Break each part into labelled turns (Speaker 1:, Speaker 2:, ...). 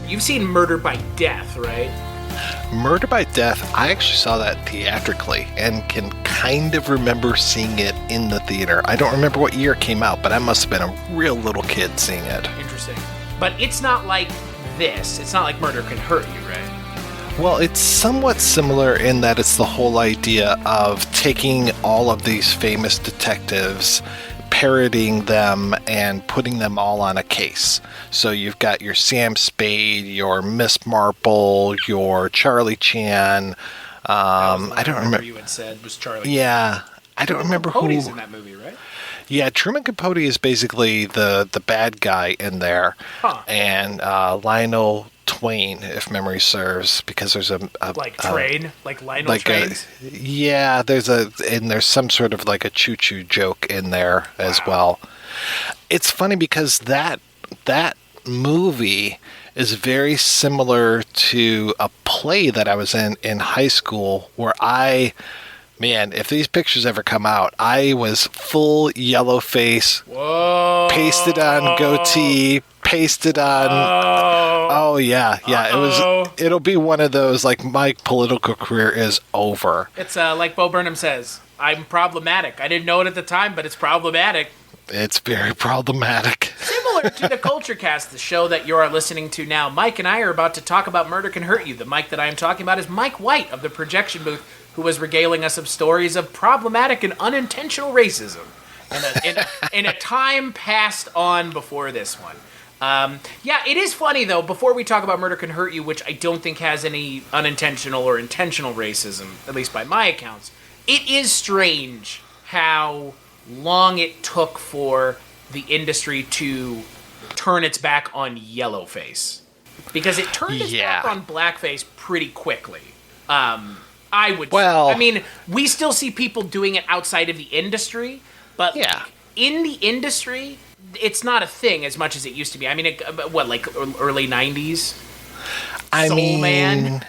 Speaker 1: you've seen Murder by Death, right?
Speaker 2: Murder by Death, I actually saw that theatrically and can kind of remember seeing it in the theater. I don't remember what year it came out, but I must have been a real little kid seeing it.
Speaker 1: Interesting. But it's not like this. It's not like Murder Can Hurt You, right?
Speaker 2: Well, it's somewhat similar in that it's the whole idea of taking all of these famous detectives, parodying them, and putting them all on a case. So you've got your Sam Spade, your Miss Marple, your Charlie Chan. I don't remember.
Speaker 1: You had said was Charlie.
Speaker 2: Yeah, I don't remember who.
Speaker 1: Cody's in that movie, right?
Speaker 2: Yeah, Truman Capote is basically the bad guy in there, and Lionel Twain, if memory serves, because there's a
Speaker 1: train, like Lionel Train.
Speaker 2: Yeah, there's some sort of like a choo-choo joke in there as well. It's funny because that movie is very similar to a play that I was in high school where man, if these pictures ever come out, I was full yellow face, pasted on goatee, pasted on. Oh yeah. It'll be one of those like my political career is over.
Speaker 1: It's like Bo Burnham says, I'm problematic. I didn't know it at the time, but it's problematic.
Speaker 2: It's very problematic.
Speaker 1: Similar to the Culture Cast, the show that you are listening to now, Mike and I are about to talk about Murder Can Hurt You. The Mike that I am talking about is Mike White of the Projection Booth, who was regaling us of stories of problematic and unintentional racism in a time passed on before this one. It is funny, though, before we talk about Murder Can Hurt You, which I don't think has any unintentional or intentional racism, at least by my accounts, it is strange how long it took for the industry to turn its back on yellowface. Because it turned its back on blackface pretty quickly. We still see people doing it outside of the industry, but in the industry, it's not a thing as much as it used to be. I mean, early 90s? Soul Man?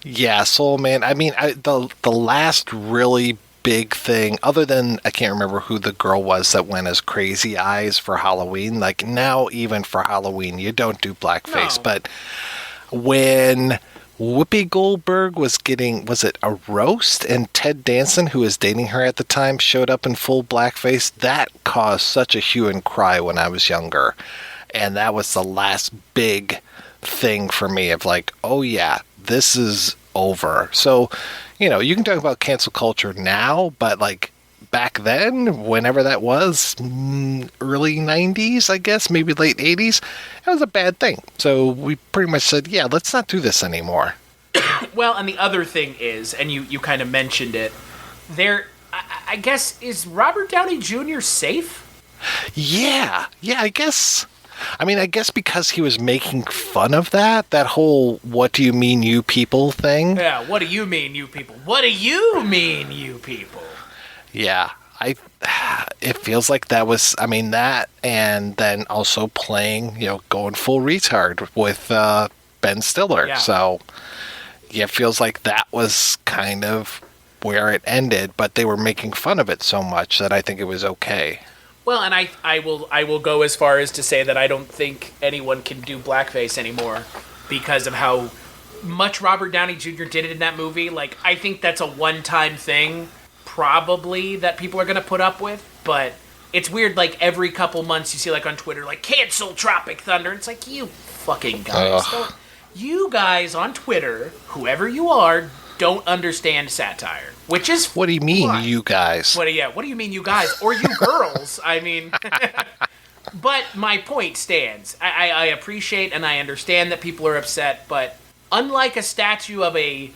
Speaker 2: Yeah, Soul Man. I mean, the last really big thing, other than I can't remember who the girl was that went as Crazy Eyes for Halloween. Like now, even for Halloween, you don't do blackface. No. But when Whoopi Goldberg was it a roast, and Ted Danson, who was dating her at the time, showed up in full blackface, that caused such a hue and cry when I was younger. And that was the last big thing for me of like, oh yeah, this is over. So, you can talk about cancel culture now, but like back then, whenever that was, early 90s, I guess, maybe late 80s, that was a bad thing. So we pretty much said, yeah, let's not do this anymore.
Speaker 1: Well, and the other thing is, and you kind of mentioned it, I guess, is Robert Downey Jr. safe?
Speaker 2: Yeah, I guess. I mean, I guess because he was making fun of that whole "what do you mean, you people" thing.
Speaker 1: Yeah, what do you mean, you people? What do you mean, you people?
Speaker 2: Yeah, it feels like that was, I mean, that, and then also playing, going full retard with Ben Stiller. Yeah. So, yeah, it feels like that was kind of where it ended, but they were making fun of it so much that I think it was okay.
Speaker 1: Well, and I will go as far as to say that I don't think anyone can do blackface anymore because of how much Robert Downey Jr. did it in that movie. Like, I think that's a one-time thing, probably, that people are going to put up with. But it's weird, like, every couple months you see, like, on Twitter, like, cancel Tropic Thunder. It's like, you fucking guys. You guys on Twitter, whoever you are, don't understand satire. Which is
Speaker 2: what do you mean, fun. You guys?
Speaker 1: What do you mean, you guys? Or you girls? I mean, but my point stands. I appreciate and I understand that people are upset, but unlike a statue of a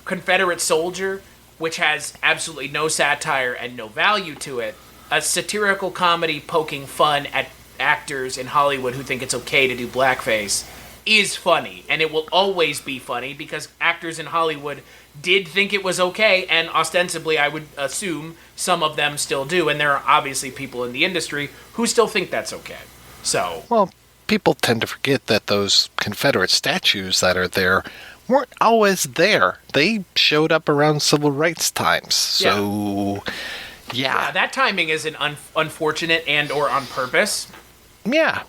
Speaker 1: Confederate soldier, which has absolutely no satire and no value to it, a satirical comedy poking fun at actors in Hollywood who think it's okay to do blackface is funny, and it will always be funny because actors in Hollywood did think it was okay, and ostensibly I would assume some of them still do, and there are obviously people in the industry who still think that's okay. So,
Speaker 2: well, people tend to forget that those Confederate statues that are there weren't always there. They showed up around civil rights times. So, yeah.
Speaker 1: That timing isn't unfortunate and or on purpose.
Speaker 2: Yeah.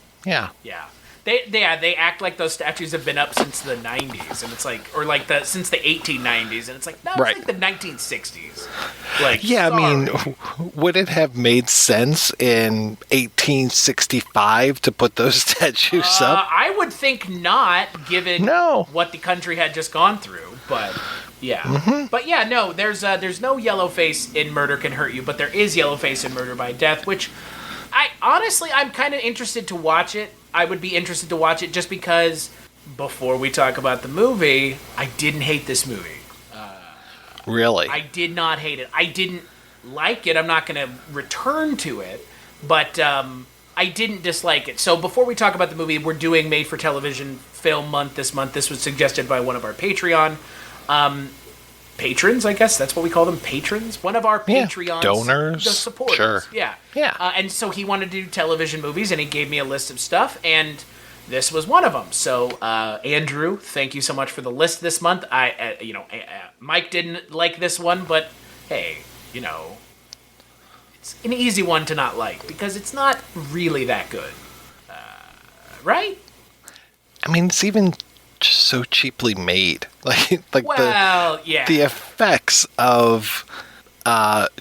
Speaker 1: They act like those statues have been up since the 90s, and it's like, or like since the 1890s, and it's like, no, it's
Speaker 2: Right.
Speaker 1: like the 1960s. Like,
Speaker 2: Yeah, I mean,
Speaker 1: sorry.
Speaker 2: would it have made sense in 1865 to put those statues up?
Speaker 1: I would think not, given
Speaker 2: No.
Speaker 1: what the country had just gone through. But yeah, but yeah, no, there's no yellow face in Murder Can Hurt You, but there is yellow face in Murder by Death, which I'm kind of interested to watch it. I would be interested to watch it just because before we talk about the movie, I didn't hate this movie.
Speaker 2: Really?
Speaker 1: I did not hate it. I didn't like it. I'm not going to return to it, but I didn't dislike it. So before we talk about the movie, we're doing Made for Television Film Month this month. This was suggested by one of our Patreon patrons, I guess that's what we call them, patrons. One of our
Speaker 2: Yeah,
Speaker 1: Patreons,
Speaker 2: donors,
Speaker 1: the supporters.
Speaker 2: sure.
Speaker 1: Yeah. And so he wanted to do television movies, and he gave me a list of stuff, and this was one of them. So, Andrew, thank you so much for the list this month. Mike didn't like this one, but hey, it's an easy one to not like because it's not really that good, right?
Speaker 2: I mean, it's even just so cheaply made. Like
Speaker 1: Well, yeah.
Speaker 2: the effects of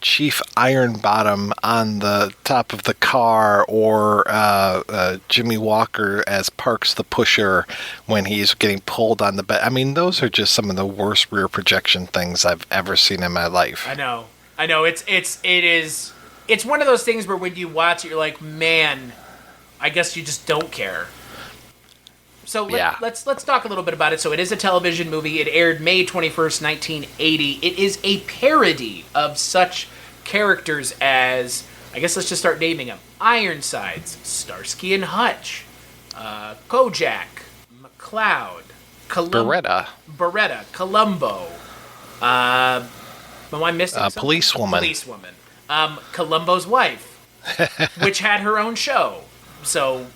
Speaker 2: Chief Ironbottom on the top of the car, or Jimmy Walker as Parks the Pusher when he's getting pulled on the bed. I mean, those are just some of the worst rear projection things I've ever seen in my life.
Speaker 1: I know. It's one of those things where when you watch it, you're like, man, I guess you just don't care. So let's talk a little bit about it. So it is a television movie. It aired May 21st, 1980. It is a parody of such characters as, I guess let's just start naming them: Ironsides, Starsky and Hutch, Kojak, McCloud, Beretta, Columbo. Am I missing something?
Speaker 2: Policewoman.
Speaker 1: Columbo's wife, which had her own show. So,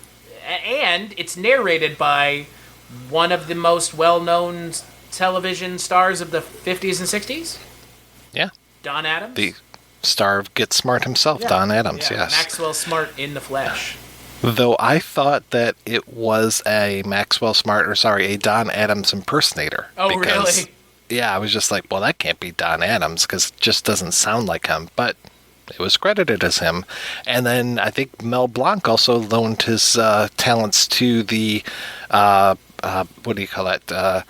Speaker 1: and it's narrated by one of the most well-known television stars of the 50s and 60s.
Speaker 2: Yeah.
Speaker 1: Don Adams.
Speaker 2: The star of Get Smart himself, Don Adams,
Speaker 1: yeah,
Speaker 2: yes.
Speaker 1: Maxwell Smart in the flesh.
Speaker 2: Though I thought that it was a Don Adams impersonator.
Speaker 1: Oh, really?
Speaker 2: Yeah, I was just like, well, that can't be Don Adams because it just doesn't sound like him. But it was credited as him. And then I think Mel Blanc also loaned his talents to the, what do you call it? I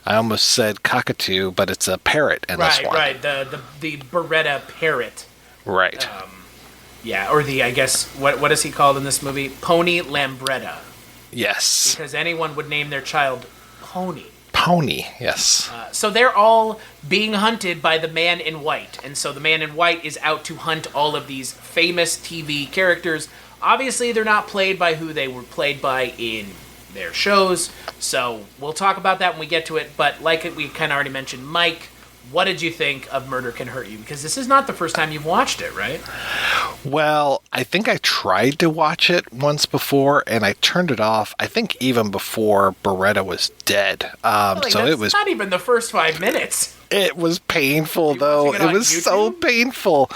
Speaker 2: almost said cockatoo, but it's a parrot in this one.
Speaker 1: Right, the Beretta parrot.
Speaker 2: Right.
Speaker 1: Yeah, or I guess, what is he called in this movie? Pony Lambretta.
Speaker 2: Yes.
Speaker 1: Because anyone would name their child Pony.
Speaker 2: Pony, yes.
Speaker 1: So they're all being hunted by the Man in White. And so the Man in White is out to hunt all of these famous TV characters. Obviously, they're not played by who they were played by in their shows. So we'll talk about that when we get to it. But like we kind of already mentioned, Mike, what did you think of Murder Can Hurt You? Because this is not the first time you've watched it, right?
Speaker 2: Well, I think I tried to watch it once before, and I turned it off, I think even before Beretta was dead. So it was
Speaker 1: not even the first 5 minutes.
Speaker 2: It was painful, though.
Speaker 1: It
Speaker 2: was
Speaker 1: YouTube?
Speaker 2: so painful.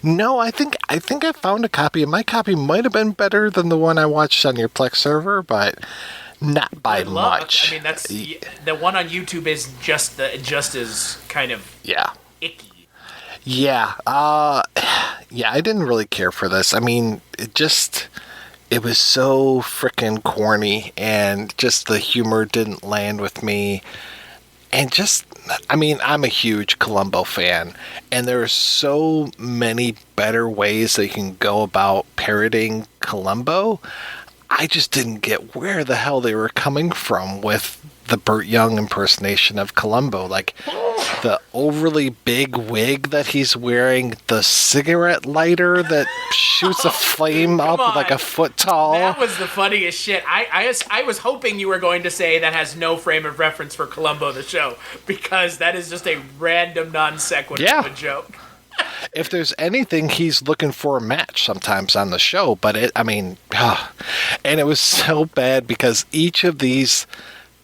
Speaker 2: No, I think I found a copy, and my copy might have been better than the one I watched on your Plex server, but not by much.
Speaker 1: I mean, that's the one on YouTube is just as kind of icky.
Speaker 2: Yeah. I didn't really care for this. I mean, it was so frickin' corny, and just the humor didn't land with me. And I'm a huge Columbo fan, and there are so many better ways that you can go about parodying Columbo. I just didn't get where the hell they were coming from with the Burt Young impersonation of Columbo. Like, the overly big wig that he's wearing, the cigarette lighter that shoots a flame up like a foot tall.
Speaker 1: That was the funniest shit. I was hoping you were going to say that has no frame of reference for Columbo the show, because that is just a random non sequitur of a joke.
Speaker 2: If there's anything, he's looking for a match sometimes on the show, but and it was so bad because each of these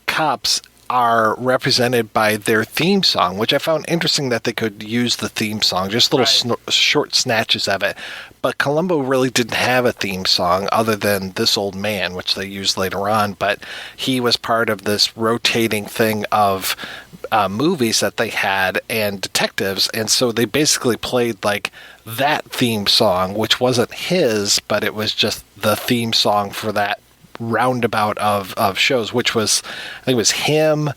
Speaker 2: cops are represented by their theme song, which I found interesting that they could use the theme song, just little short snatches of it. But Columbo really didn't have a theme song other than This Old Man, which they used later on. But he was part of this rotating thing of movies that they had and detectives. And so they basically played like that theme song, which wasn't his, but it was just the theme song for that roundabout of shows, which was, I think it was him,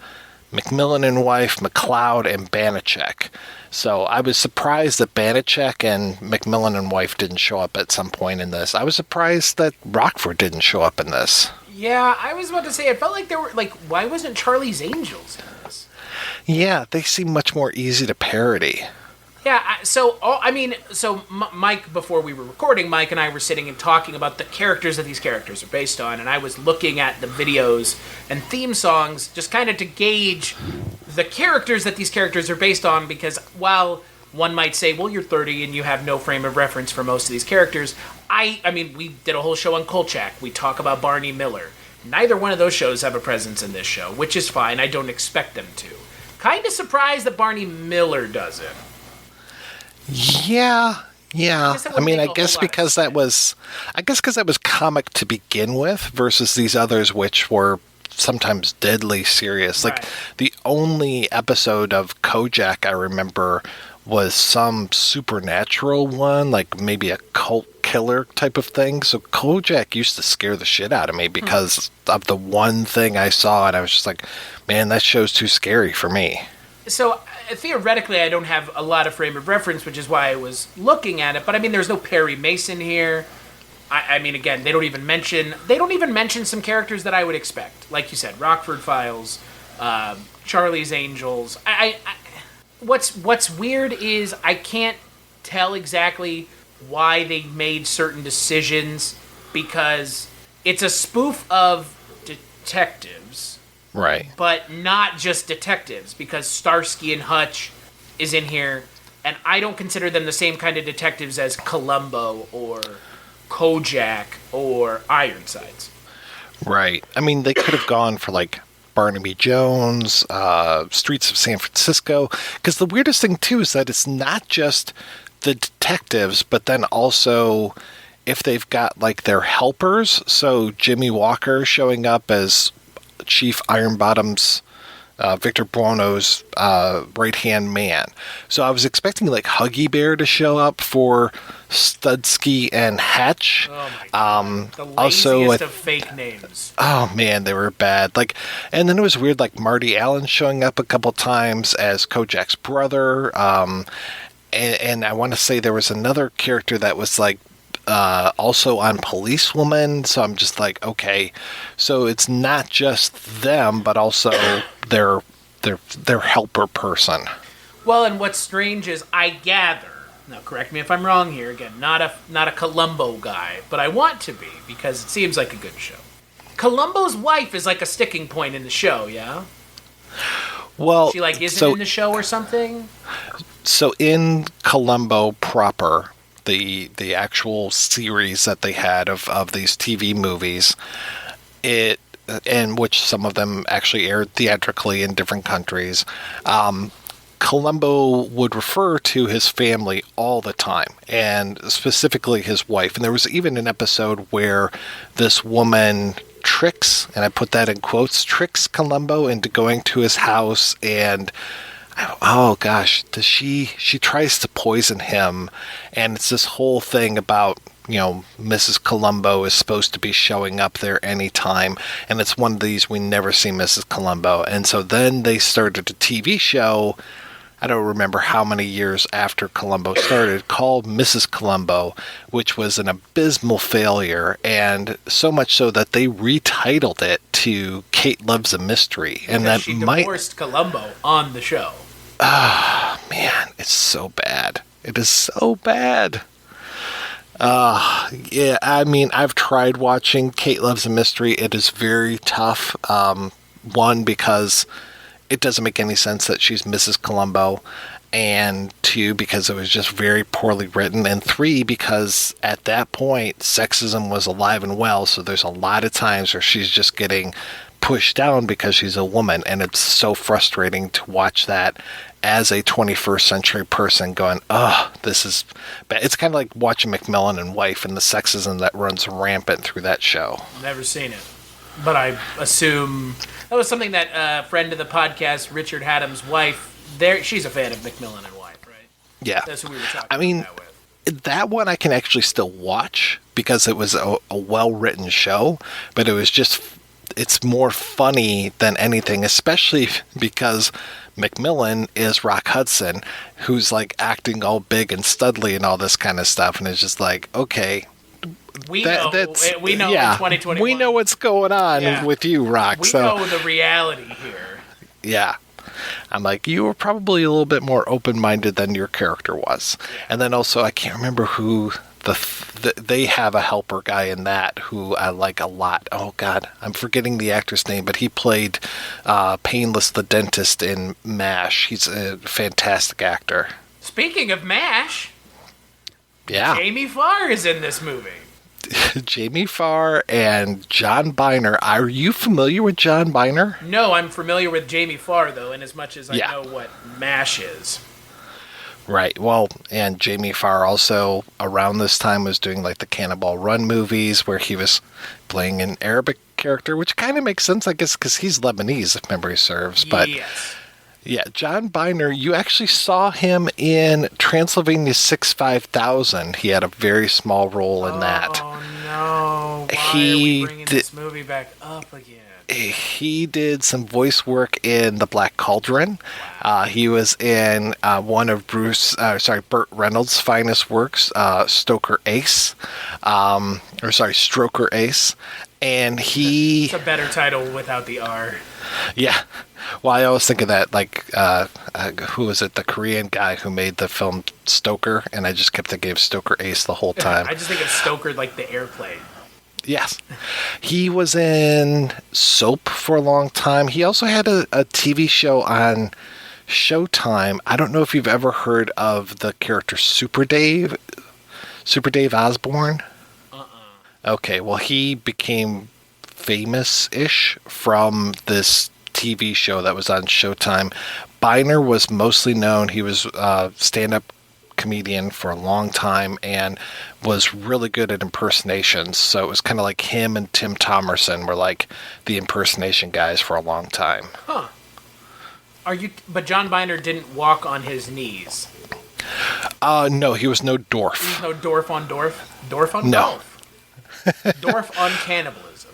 Speaker 2: McMillan and Wife, McCloud, and Banachek. So I was surprised that Banachek and McMillan and Wife didn't show up at some point in this. I was surprised that Rockford didn't show up in this.
Speaker 1: Yeah, I was about to say, it felt like there were, like, why wasn't Charlie's Angels in this?
Speaker 2: Yeah, they seem much more easy to parody.
Speaker 1: Yeah, Mike, before we were recording, Mike and I were sitting and talking about the characters that these characters are based on, and I was looking at the videos and theme songs just kind of to gauge the characters that these characters are based on, because while one might say, well, you're 30 and you have no frame of reference for most of these characters, I mean, we did a whole show on Kolchak. We talk about Barney Miller. Neither one of those shows have a presence in this show, which is fine. I don't expect them to. Kind of surprised that Barney Miller doesn't.
Speaker 2: Yeah. I guess because that was comic to begin with versus these others, which were sometimes deadly serious.
Speaker 1: Right.
Speaker 2: Like the only episode of Kojak I remember was some supernatural one, like maybe a cult killer type of thing. So Kojak used to scare the shit out of me because of the one thing I saw, and I was just like, man, that show's too scary for me.
Speaker 1: So theoretically, I don't have a lot of frame of reference, which is why I was looking at it. But I mean, there's no Perry Mason here. I mean, again, they don't even mention some characters that I would expect. Like you said, Rockford Files, Charlie's Angels. What's weird is I can't tell exactly why they made certain decisions, because it's a spoof of detectives.
Speaker 2: Right.
Speaker 1: But not just detectives, because Starsky and Hutch is in here, and I don't consider them the same kind of detectives as Columbo or Kojak or Ironsides.
Speaker 2: Right. I mean, they could have gone for like Barnaby Jones, Streets of San Francisco, because the weirdest thing too is that it's not just the detectives, but then also if they've got like their helpers. So Jimmy Walker showing up as Chief Ironbottom's, Victor Buono's right-hand man. So I was expecting like Huggy Bear to show up for Studsky and Hatch.
Speaker 1: Oh my God. The laziest of fake names.
Speaker 2: Oh man, they were bad. Like, and then it was weird, like Marty Allen showing up a couple times as Kojak's brother. And I want to say there was another character that was like also on Policewoman, so I'm just like, okay, so it's not just them, but also their helper person.
Speaker 1: Well, and what's strange is I gather, now correct me if I'm wrong here, again, not a Columbo guy, but I want to be, because it seems like a good show. Columbo's wife is like a sticking point in the show, yeah?
Speaker 2: Well,
Speaker 1: she like isn't in the show or something?
Speaker 2: So in Columbo proper, the actual series that they had of these TV movies, and which some of them actually aired theatrically in different countries, Columbo would refer to his family all the time, and specifically his wife. And there was even an episode where this woman tricks, and I put that in quotes, tricks Columbo into going to his house, and oh gosh, she tries to poison him, and it's this whole thing about, you know, Mrs. Columbo is supposed to be showing up there anytime, and it's one of these we never see Mrs. Columbo. And so then they started a TV show, I don't remember how many years after Columbo started, called Mrs. Columbo, which was an abysmal failure, and so much so that they retitled it to Kate Loves a Mystery. And that
Speaker 1: she divorced Columbo on the show.
Speaker 2: Ah, man, it's so bad. It is so bad. Yeah, I mean, I've tried watching Kate Loves a Mystery. It is very tough. One, because it doesn't make any sense that she's Mrs. Columbo. And two, because it was just very poorly written. And three, because at that point, sexism was alive and well. So there's a lot of times where she's just getting pushed down because she's a woman, and it's so frustrating to watch that as a 21st century person going, oh, this is bad. It's kind of like watching McMillan and Wife and the sexism that runs rampant through that show.
Speaker 1: Never seen it, but I assume that was something that a friend of the podcast, Richard Haddam's wife, she's a fan of McMillan and Wife, right?
Speaker 2: Yeah.
Speaker 1: That's who we were talking
Speaker 2: I mean,
Speaker 1: about that with.
Speaker 2: that one I can actually still watch because it was a well-written show, but it's more funny than anything, especially because McMillan is Rock Hudson, who's like acting all big and studly and all this kind of stuff, and it's just like, okay,
Speaker 1: we know in 2021.
Speaker 2: We know what's going on with you, Rock.
Speaker 1: We know the reality here.
Speaker 2: Yeah. I'm like, you were probably a little bit more open-minded than your character was. And then also, I can't remember who they have a helper guy in that who I like a lot. Oh, God, I'm forgetting the actor's name, but he played Painless the dentist in MASH. He's a fantastic actor.
Speaker 1: Speaking of MASH,
Speaker 2: yeah,
Speaker 1: Jamie Farr is in this movie.
Speaker 2: Jamie Farr and John Byner. Are you familiar with John Byner?
Speaker 1: No, I'm familiar with Jamie Farr, though, in as much as I know what MASH is.
Speaker 2: Right. Well, and Jamie Farr also around this time was doing like the Cannonball Run movies where he was playing an Arabic character, which kind of makes sense, I guess, because he's Lebanese, if memory serves. But
Speaker 1: yes.
Speaker 2: Yeah, John Byner, you actually saw him in Transylvania 6-5000. He had a very small role in that.
Speaker 1: Oh, no. Why are we bringing this movie back up again?
Speaker 2: He did some voice work in The Black Cauldron. He was in one of Burt Reynolds' finest works, Stroker Ace. And he...
Speaker 1: It's a better title without the R.
Speaker 2: Yeah. Well, I always think of that, like, who was it? The Korean guy who made the film Stoker, and I just kept thinking of Stroker Ace the whole time.
Speaker 1: I just think of Stoker like the airplane.
Speaker 2: Yes. He was in soap for a long time. He also had a TV show on Showtime. I don't know if you've ever heard of the character Super Dave Osborne. Okay, well, he became famous-ish from this TV show that was on Showtime. Byner was mostly known. He was a stand-up comedian for a long time and was really good at impersonations. So it was kind of like him and Tim Thomerson were like the impersonation guys for a long time.
Speaker 1: Huh. But John Byner didn't walk on his knees.
Speaker 2: No, he was no dwarf.
Speaker 1: He's no dwarf on dwarf? Dwarf on
Speaker 2: no.
Speaker 1: Dwarf on cannibalism.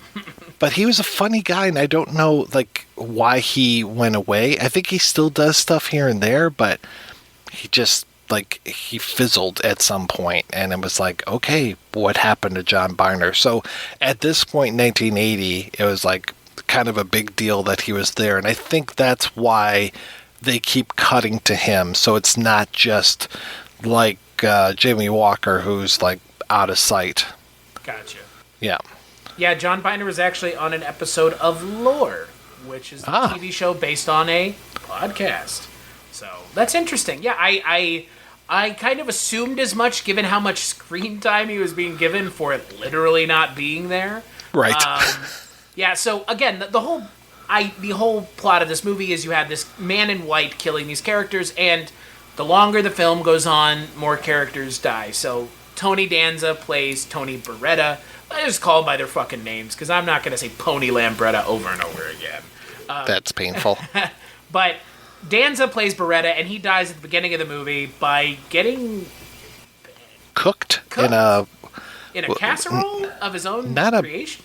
Speaker 2: But he was a funny guy, and I don't know like why he went away. I think he still does stuff here and there, but he just he fizzled at some point, and it was like, okay, what happened to John Byner? So at this point in 1980, it was like kind of a big deal that he was there, and I think that's why they keep cutting to him, so it's not just like Jamie Walker, who's like out of sight.
Speaker 1: Gotcha.
Speaker 2: Yeah.
Speaker 1: Yeah, John Byner was actually on an episode of Lore, which is a TV show based on a podcast. So that's interesting. Yeah, I kind of assumed as much, given how much screen time he was being given for it literally not being there.
Speaker 2: Right.
Speaker 1: Yeah. So again, the whole plot of this movie is you have this man in white killing these characters, and the longer the film goes on, more characters die. So Tony Danza plays Tony Beretta. I just call them by their fucking names because I'm not going to say Pony Lambretta over and over again.
Speaker 2: That's painful.
Speaker 1: But Danza plays Beretta, and he dies at the beginning of the movie by getting
Speaker 2: cooked in a
Speaker 1: casserole of his own creation.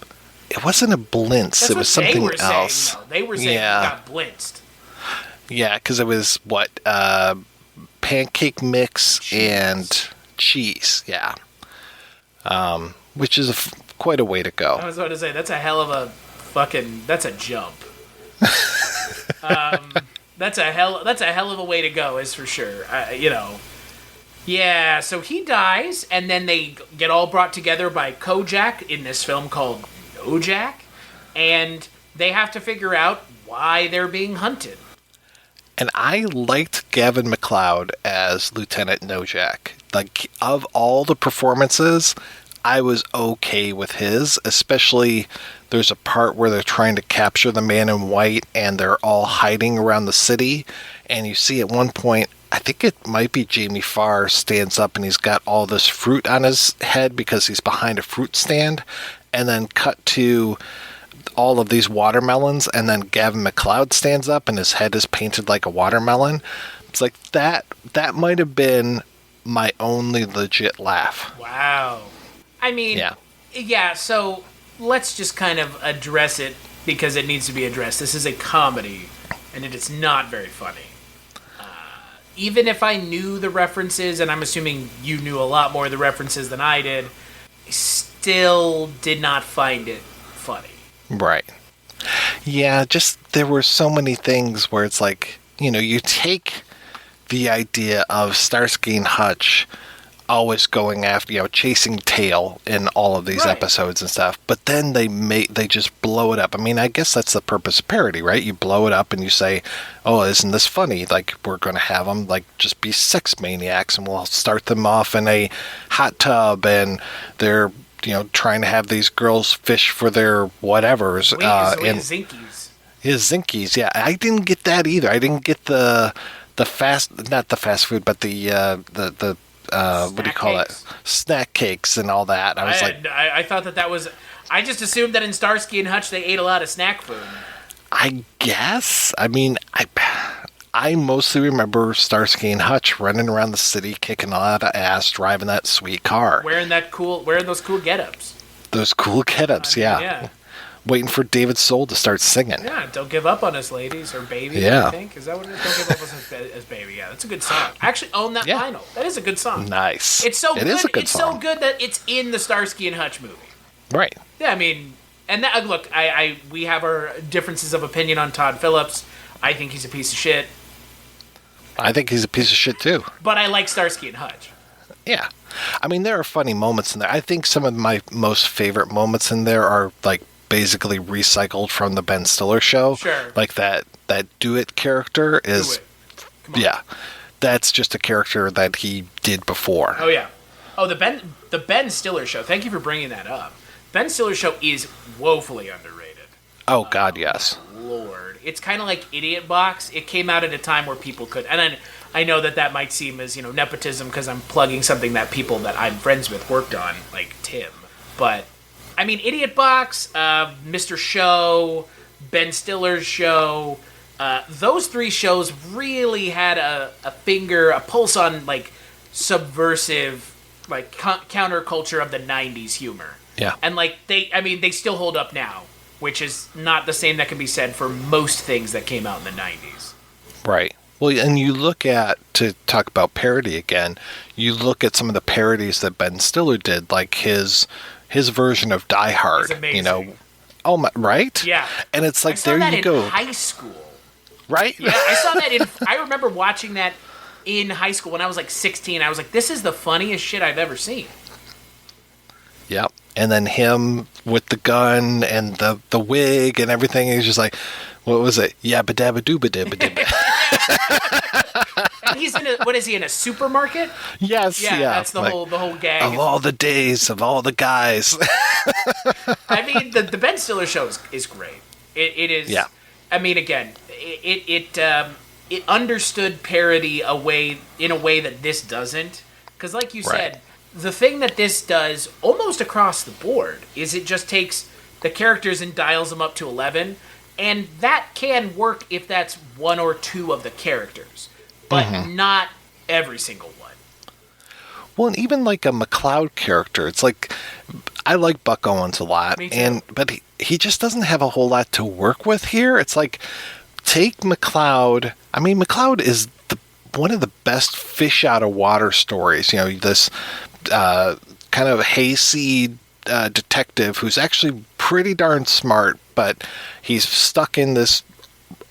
Speaker 2: It wasn't a blintz.
Speaker 1: That's
Speaker 2: it was something else.
Speaker 1: Saying, they were saying he got blitzed.
Speaker 2: Yeah, because it was pancake mix and cheese. Yeah. Which is quite a way to go.
Speaker 1: I was about to say, that's a hell of that's a jump. That's a hell of a way to go, is for sure. Yeah, so he dies, and then they get all brought together by Kojak in this film called NoJack, and they have to figure out why they're being hunted.
Speaker 2: And I liked Gavin MacLeod as Lieutenant NoJack. Like, of all the performances, I was okay with his, especially there's a part where they're trying to capture the man in white and they're all hiding around the city. And you see at one point, I think it might be Jamie Farr stands up and he's got all this fruit on his head because he's behind a fruit stand. And then cut to all of these watermelons, and then Gavin MacLeod stands up and his head is painted like a watermelon. It's like that might have been my only legit laugh.
Speaker 1: Wow. I mean, yeah, so let's just kind of address it because it needs to be addressed. This is a comedy, and it is not very funny. Even if I knew the references, and I'm assuming you knew a lot more of the references than I did, still did not find it funny.
Speaker 2: Right. Yeah, just there were so many things where it's like, you take the idea of Starsky and Hutch always going after, chasing tail in all of these episodes and stuff, but then they just blow it up. I mean, I guess that's the purpose of parody, right? You blow it up and you say, oh, isn't this funny? Like, we're going to have them just be sex maniacs, and we'll start them off in a hot tub, and they're trying to have these girls fish for their whatevers.
Speaker 1: Zinkies.
Speaker 2: His Zinkies, yeah. I didn't get that either. I didn't get not the fast food, but the what do you call it? Snack cakes and all that.
Speaker 1: I thought that was. I just assumed that in Starsky and Hutch they ate a lot of snack food.
Speaker 2: I guess. I mean, I mostly remember Starsky and Hutch running around the city, kicking a lot of ass, driving that sweet car,
Speaker 1: wearing those cool get-ups.
Speaker 2: Those cool get-ups, yeah. Waiting for David Soul to start singing.
Speaker 1: Yeah, don't give up on us, ladies, or baby.
Speaker 2: Yeah.
Speaker 1: I think is that what it is? Don't give up on us, as baby. Yeah, that's a good song. I actually own that vinyl. That is a good song.
Speaker 2: Nice.
Speaker 1: It's so good.
Speaker 2: Is a good
Speaker 1: it's
Speaker 2: song.
Speaker 1: so good that it's in the Starsky and Hutch movie.
Speaker 2: Right.
Speaker 1: Yeah, I mean, and that look, we have our differences of opinion on Todd Phillips. I think he's a piece of shit.
Speaker 2: I think he's a piece of shit too.
Speaker 1: But I like Starsky and Hutch.
Speaker 2: Yeah. I mean, there are funny moments in there. I think some of my most favorite moments in there are basically recycled from the Ben Stiller show.
Speaker 1: Sure.
Speaker 2: Like that Do It character is...
Speaker 1: Do It. Come on.
Speaker 2: Yeah. That's just a character that he did before.
Speaker 1: Oh, yeah. Oh, the Ben Stiller show. Thank you for bringing that up. Ben Stiller show is woefully underrated.
Speaker 2: Oh, God, yes.
Speaker 1: Lord. It's kind of like Idiot Box. It came out at a time where people could... And then I know that might seem as, nepotism because I'm plugging something that people that I'm friends with worked on, like Tim. But, I mean, Idiot Box, Mr. Show, Ben Stiller's show... those three shows really had a pulse on, subversive, counterculture of the 90s humor.
Speaker 2: Yeah.
Speaker 1: And, they still hold up now, which is not the same that can be said for most things that came out in the 90s.
Speaker 2: Right. Well, and you look at, to talk about parody again, you look at some of the parodies that Ben Stiller did, like his version of Die Hard.
Speaker 1: It's amazing.
Speaker 2: Oh, my, right?
Speaker 1: Yeah.
Speaker 2: And it's like, there you go.
Speaker 1: I saw that in high school.
Speaker 2: Right?
Speaker 1: Yeah, I saw that I remember watching that in high school when I was 16. I was like, this is the funniest shit I've ever seen.
Speaker 2: Yep. And then him with the gun and the wig and everything. He's just like, what was it? Yabba dabba dooba dabba dabba.
Speaker 1: And he's in a supermarket?
Speaker 2: Yes.
Speaker 1: Yeah. That's the whole gag.
Speaker 2: Of all the days, of all the guys.
Speaker 1: I mean, the Ben Stiller show is great. It is.
Speaker 2: Yeah.
Speaker 1: I mean, again, it understood parody in a way that this doesn't. Because, like you said, the thing that this does almost across the board is it just takes the characters and dials them up to 11, and that can work if that's one or two of the characters, but not every single one.
Speaker 2: Well, and even like a MacLeod character, it's like I like Buck Owens a lot,
Speaker 1: Me too.
Speaker 2: but he just doesn't have a whole lot to work with here. It's like take MacLeod. I mean, MacLeod is one of the best fish out of water stories. This kind of hayseed detective who's actually pretty darn smart, but he's stuck in this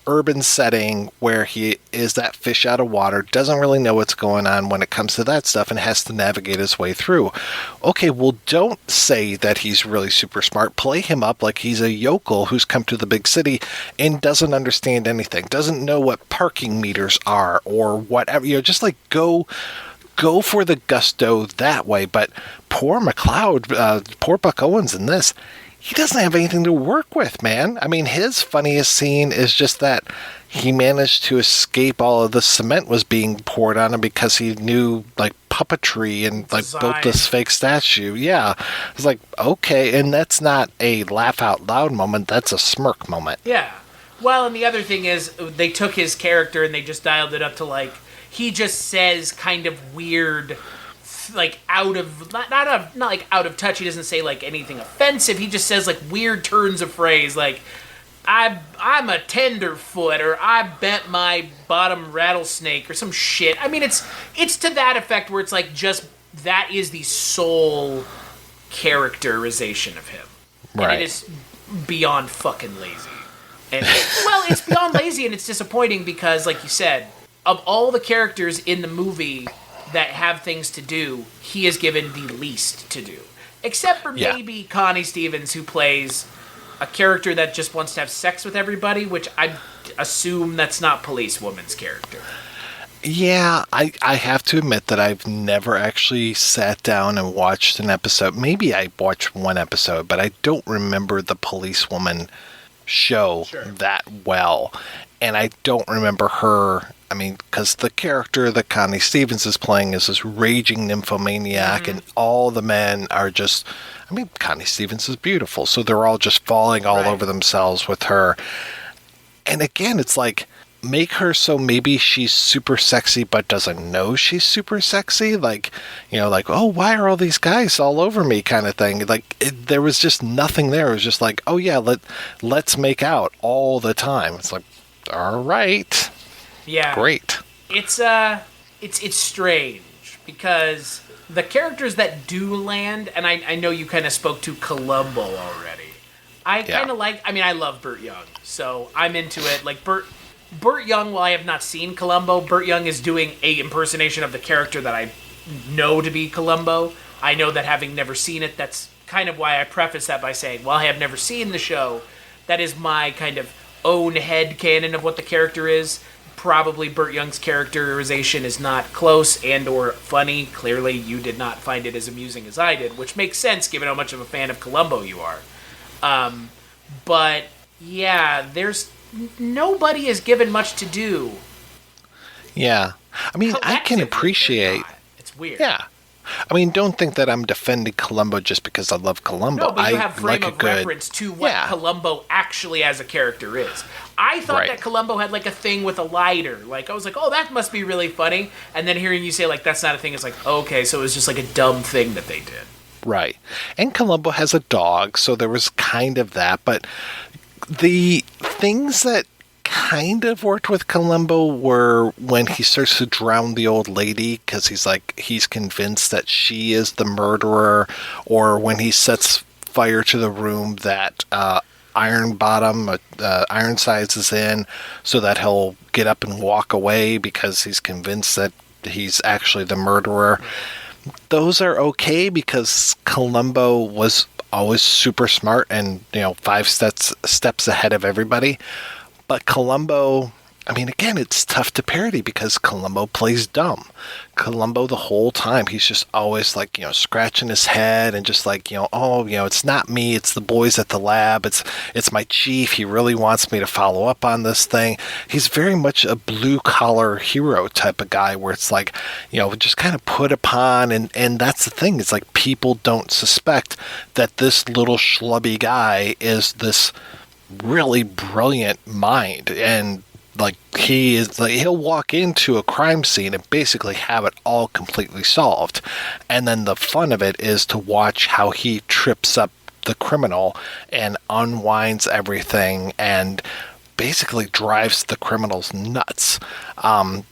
Speaker 2: urban setting where he is that fish out of water, doesn't really know what's going on when it comes to that stuff, and has to navigate his way through. Okay, well, don't say that he's really super smart. Play him up like he's a yokel who's come to the big city and doesn't understand anything, doesn't know what parking meters are or whatever. Just go for the gusto that way. But poor MacLeod, poor Buck Owens in this, he doesn't have anything to work with, man. I mean, his funniest scene is just that he managed to escape all of the cement was being poured on him because he knew, like, puppetry and, like, built this fake statue. Yeah. It's like, okay, and that's not a laugh out loud moment, that's a smirk moment.
Speaker 1: Yeah. Well, and the other thing is, they took his character and they just dialed it up to, like, he just says kind of weird, like, not like out of touch. He doesn't say, like, anything offensive. He just says, like, weird turns of phrase, like, I'm a tenderfoot, or I bent my bottom rattlesnake, or some shit. I mean, it's to that effect where it's like, just, that is the sole characterization of him.
Speaker 2: Right.
Speaker 1: And it is beyond fucking lazy. And, well, it's beyond lazy, and it's disappointing because, like you said, of all the characters in the movie that have things to do, he is given the least to do. Except for maybe Connie Stevens, who plays a character that just wants to have sex with everybody, which I assume that's not Policewoman's character.
Speaker 2: Yeah, I have to admit that I've never actually sat down and watched an episode. Maybe I watched one episode, but I don't remember the Policewoman show that well. And I don't remember her, I mean, because the character that Connie Stevens is playing is this raging nymphomaniac, and all the men are just, I mean, Connie Stevens is beautiful, so they're all just falling all over themselves with her. And again, it's like, make her so maybe she's super sexy but doesn't know she's super sexy, like, you know, like, oh, why are all these guys all over me kind of thing. Like, there was just nothing there. It was just like, oh yeah, let's make out all the time. It's like, all right,
Speaker 1: yeah,
Speaker 2: great.
Speaker 1: It's strange because the characters that do land, and I know you kind of spoke to Columbo already. I kind of like, I mean, I love Burt Young, so I'm into it. Like, Burt Young, while I have not seen Columbo, Burt Young is doing a impersonation of the character that I know to be Columbo. I know that having never seen it, that's kind of why I preface that by saying, while I have never seen the show, that is my kind of own head canon of what the character is. Probably Burt Young's characterization is not close and or funny. Clearly, you did not find it as amusing as I did, which makes sense given how much of a fan of Columbo you are. But yeah, nobody is given much to do.
Speaker 2: Yeah. I mean, I can appreciate.
Speaker 1: It's weird.
Speaker 2: Yeah. I mean, don't think that I'm defending Columbo just because I love Columbo.
Speaker 1: No, but you have frame of reference to what Columbo actually as a character is. I thought that Columbo had, like, a thing with a lighter. Like, I was like, oh, that must be really funny. And then hearing you say, like, that's not a thing, it's like, okay, so it was just, like, a dumb thing that they did.
Speaker 2: Right. And Columbo has a dog, so there was kind of that. But the things that kind of worked with Columbo were when he starts to drown the old lady because he's convinced that she is the murderer, or when he sets fire to the room that Ironsides is in, so that he'll get up and walk away because he's convinced that he's actually the murderer. Those are okay because Columbo was always super smart and, you know, 5 steps ahead of everybody. But Columbo, I mean, again, it's tough to parody because Columbo plays dumb. Columbo, the whole time, he's just always, like, you know, scratching his head and just like, you know, oh, you know, it's not me, it's the boys at the lab, it's my chief, he really wants me to follow up on this thing. He's very much a blue-collar hero type of guy where it's like, you know, just kind of put upon, and that's the thing, it's like people don't suspect that this little schlubby guy is this really brilliant mind, and like he is, like, he'll walk into a crime scene and basically have it all completely solved, and then the fun of it is to watch how he trips up the criminal and unwinds everything and basically drives the criminals nuts.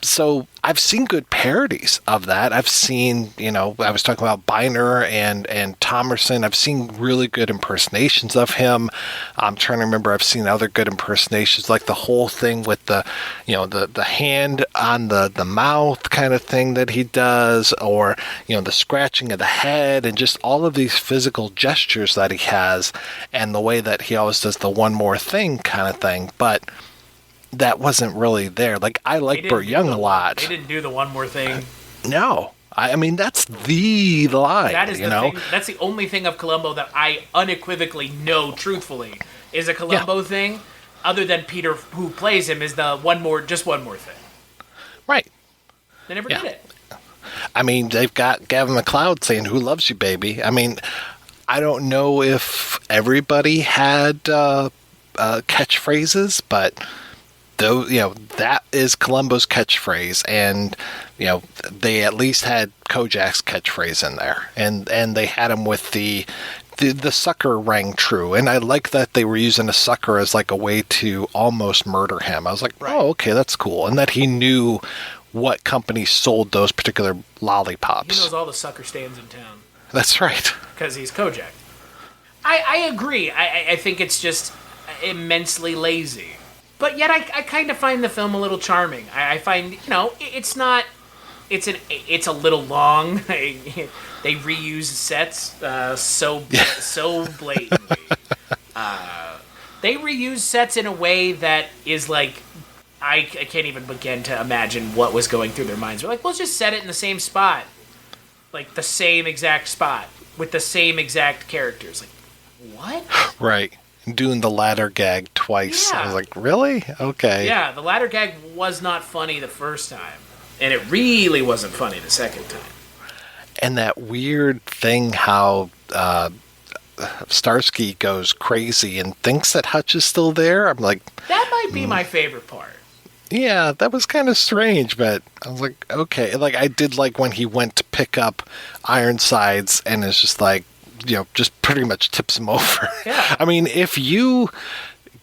Speaker 2: So I've seen good parodies of that. I've seen, you know, I was talking about Biner and Thomerson. I've seen really good impersonations of him. I'm trying to remember. I've seen other good impersonations, like the whole thing with the, you know, the hand on the mouth kind of thing that he does, or, you know, the scratching of the head, and just all of these physical gestures that he has, and the way that he always does the one more thing kind of thing. But that wasn't really there. Like, I like Burt Young a lot.
Speaker 1: They didn't do the one more thing.
Speaker 2: No. I mean, that's the line,
Speaker 1: That is
Speaker 2: you
Speaker 1: the
Speaker 2: know?
Speaker 1: thing. That's the only thing of Columbo that I unequivocally know truthfully is a Columbo thing. Other than Peter, who plays him, is the just one more thing.
Speaker 2: Right.
Speaker 1: They never did it.
Speaker 2: I mean, they've got Gavin McLeod saying, "Who loves you, baby?" I mean, I don't know if everybody had catchphrases, but though, that is Columbo's catchphrase, and they at least had Kojak's catchphrase in there, and they had him with the sucker rang true, and I like that they were using a sucker as like a way to almost murder him. I was like,
Speaker 1: Right.
Speaker 2: oh, okay, that's cool, and that he knew what company sold those particular lollipops.
Speaker 1: He knows all the sucker stands in town
Speaker 2: That's right.
Speaker 1: because he's Kojak. I agree. I think it's just immensely lazy. But yet I kind of find the film a little charming. I find, it's not... It's a little long. They reuse sets so blatantly. They reuse sets in a way that is like... I can't even begin to imagine what was going through their minds. They're like, let's just set it in the same spot. Like, the same exact spot. With the same exact characters. Like, what?
Speaker 2: Right. Doing the ladder gag twice.
Speaker 1: Yeah.
Speaker 2: I was like, really? Okay.
Speaker 1: Yeah, the ladder gag was not funny the first time. And it really wasn't funny the second time.
Speaker 2: And that weird thing how Starsky goes crazy and thinks that Hutch is still there. I'm like...
Speaker 1: That might be my favorite part.
Speaker 2: Yeah, that was kind of strange, but I was like, okay. Like, I did like when he went to pick up Ironsides and it's just like, just pretty much tips him over.
Speaker 1: Yeah.
Speaker 2: I mean, if you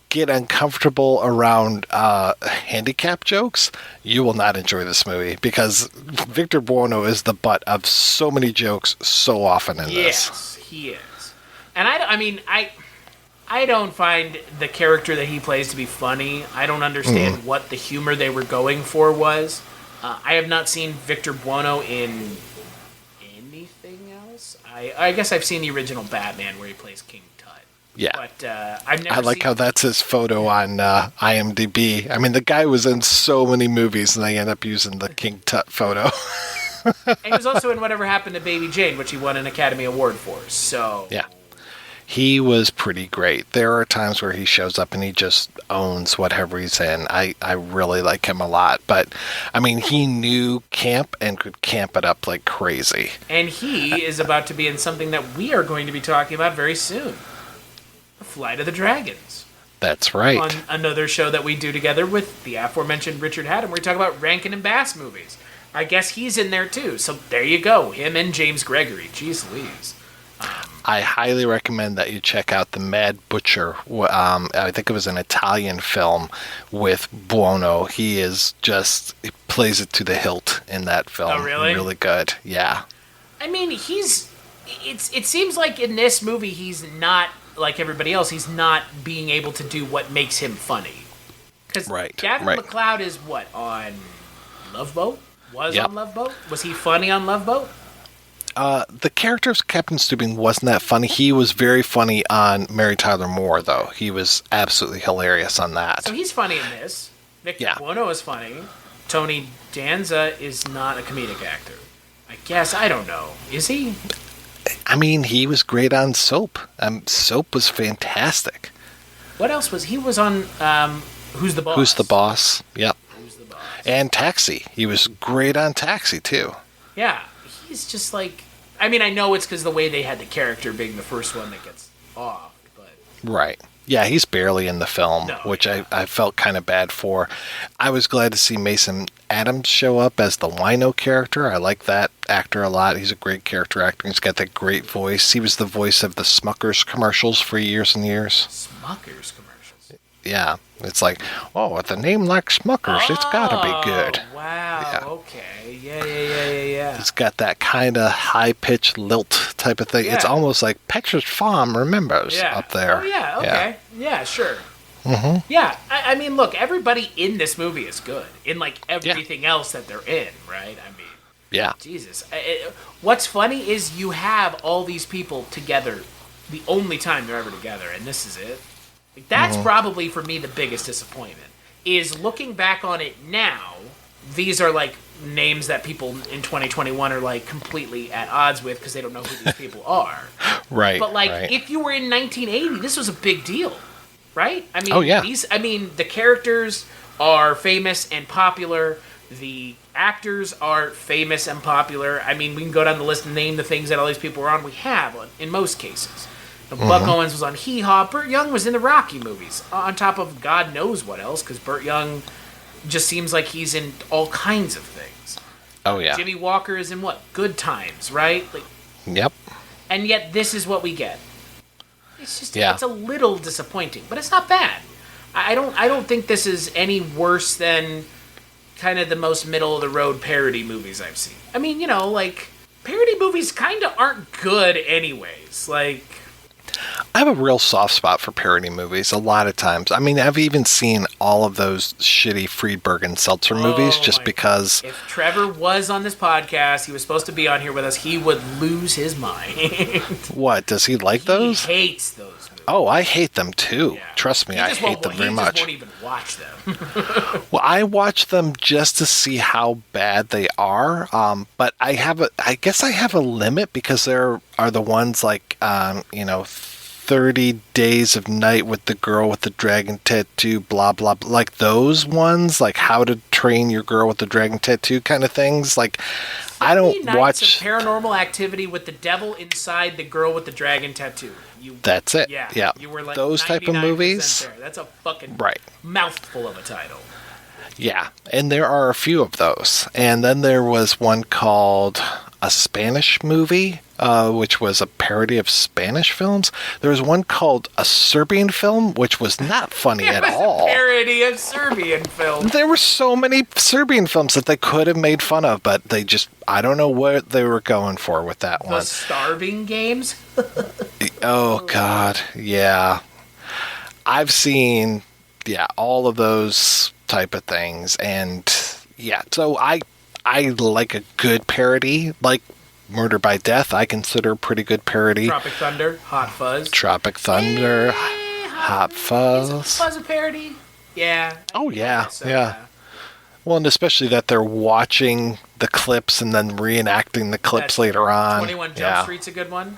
Speaker 2: get uncomfortable around handicap jokes, you will not enjoy this movie because Victor Buono is the butt of so many jokes so often in this.
Speaker 1: Yes, he is. And I don't find the character that he plays to be funny. I don't understand what the humor they were going for was. I have not seen Victor Buono in anything else. I guess I've seen the original Batman where he plays King Tut.
Speaker 2: Yeah.
Speaker 1: But I've never
Speaker 2: I like how that's his photo on IMDb. I mean, the guy was in so many movies and they end up using the King Tut photo.
Speaker 1: And he was also in Whatever Happened to Baby Jane, which he won an Academy Award for. So
Speaker 2: Yeah. He was pretty great. There are times where he shows up and he just owns whatever he's in. I really like him a lot. But, I mean, he knew camp and could camp it up like crazy.
Speaker 1: And he is about to be in something that we are going to be talking about very soon. Flight of the Dragons.
Speaker 2: That's right.
Speaker 1: On another show that we do together with the aforementioned Richard Haddam, where we talk about Rankin and Bass movies. I guess he's in there too. So there you go. Him and James Gregory. Jeez Louise.
Speaker 2: I highly recommend that you check out The Mad Butcher. I think it was an Italian film with Buono. He plays it to the hilt in that film.
Speaker 1: Oh, really?
Speaker 2: Really good. Yeah.
Speaker 1: I mean, it seems like in this movie he's not like everybody else. He's not being able to do what makes him funny. Because Gavin McLeod is what, on Love Boat? On Love Boat? Was he funny on Love Boat?
Speaker 2: The character of Captain Stubing wasn't that funny. He was very funny on Mary Tyler Moore, though. He was absolutely hilarious on that.
Speaker 1: So he's funny in this. Victor Buono is funny. Tony Danza is not a comedic actor. I guess. I don't know. Is he?
Speaker 2: I mean, he was great on Soap. Soap was fantastic.
Speaker 1: What else was he was on? Who's the Boss?
Speaker 2: Who's the Boss? Yep.
Speaker 1: Who's the Boss?
Speaker 2: And Taxi. He was great on Taxi, too.
Speaker 1: Yeah. He's just like... I mean, I know it's because the way they had the character being the first one that gets off, but...
Speaker 2: Right. Yeah, he's barely in the film, which I felt kind of bad for. I was glad to see Mason Adams show up as the Wino character. I like that actor a lot. He's a great character actor. He's got that great voice. He was the voice of the Smuckers commercials for years and years.
Speaker 1: Smuckers commercials?
Speaker 2: Yeah. It's like, with a name like Smuckers, it's got to be good.
Speaker 1: Wow.
Speaker 2: Yeah.
Speaker 1: Okay. Yeah.
Speaker 2: It's got that kind of high-pitched lilt type of thing.
Speaker 1: Yeah.
Speaker 2: It's almost like Petra's Farm remembers up there.
Speaker 1: Oh, yeah. Okay. Yeah, sure.
Speaker 2: Mm-hmm.
Speaker 1: Yeah. I mean, look, everybody in this movie is good. In, like, everything else that they're in, right? I mean...
Speaker 2: Yeah.
Speaker 1: Jesus. What's funny is you have all these people together the only time they're ever together, and this is it. Like, that's probably, for me, the biggest disappointment, is looking back on it now, these are like names that people in 2021 are like completely at odds with because they don't know who these people are.
Speaker 2: Right.
Speaker 1: But like,
Speaker 2: right.
Speaker 1: if you were in 1980, this was a big deal, right? I mean,
Speaker 2: Oh, yeah.
Speaker 1: the characters are famous and popular. The actors are famous and popular. I mean, we can go down the list and name the things that all these people were on. We have, in most cases. Buck Owens was on Hee Haw. Burt Young was in the Rocky movies, on top of God knows what else, because Burt Young just seems like he's in all kinds of things.
Speaker 2: Oh, yeah.
Speaker 1: Jimmy Walker is in what? Good Times, right? Like,
Speaker 2: Yep.
Speaker 1: and yet this is what we get. It's just
Speaker 2: Yeah.
Speaker 1: it's a little disappointing, but it's not bad. I don't think this is any worse than kind of the most middle of the road parody movies I've seen. I mean, like parody movies kind of aren't good anyways. Like,
Speaker 2: I have a real soft spot for parody movies a lot of times. I mean, I've even seen all of those shitty Friedberg and Seltzer movies just because...
Speaker 1: If Trevor was on this podcast, he was supposed to be on here with us, he would lose his mind.
Speaker 2: What, does he like those?
Speaker 1: He hates those movies.
Speaker 2: Oh, I hate them too.
Speaker 1: Yeah.
Speaker 2: Trust me, I hate them very much.
Speaker 1: He just won't even watch them.
Speaker 2: Well, I watch them just to see how bad they are. But I guess I have a limit because there are the ones like, 30 Days of Night with the Girl with the Dragon Tattoo, blah, blah, blah. Like those ones, like How to Train Your Girl with the Dragon Tattoo kind of things. Like, I don't watch...
Speaker 1: Of Paranormal Activity with the devil inside the girl with the dragon tattoo.
Speaker 2: That's it.
Speaker 1: Yeah. You were like
Speaker 2: those type of movies.
Speaker 1: there. That's a fucking
Speaker 2: Right.
Speaker 1: mouthful of a title.
Speaker 2: Yeah, and there are a few of those. And then there was one called a Spanish movie, which was a parody of Spanish films. There was one called a Serbian film, which was not funny at all.
Speaker 1: A parody of Serbian films.
Speaker 2: There were so many Serbian films that they could have made fun of, but they just, I don't know what they were going for with that
Speaker 1: The
Speaker 2: one.
Speaker 1: Starving Games?
Speaker 2: Oh, God, yeah. I've seen, all of those type of things, and so I like a good parody, like Murder by Death. I consider a pretty good parody.
Speaker 1: Tropic Thunder, Hot Fuzz.
Speaker 2: Tropic Thunder, Hot Fuzz.
Speaker 1: Is Hot Fuzz a parody? Yeah.
Speaker 2: Oh yeah,
Speaker 1: So,
Speaker 2: yeah. Well, and especially that they're watching the clips and then reenacting the clips later on.
Speaker 1: 21 Jump Street's a good one.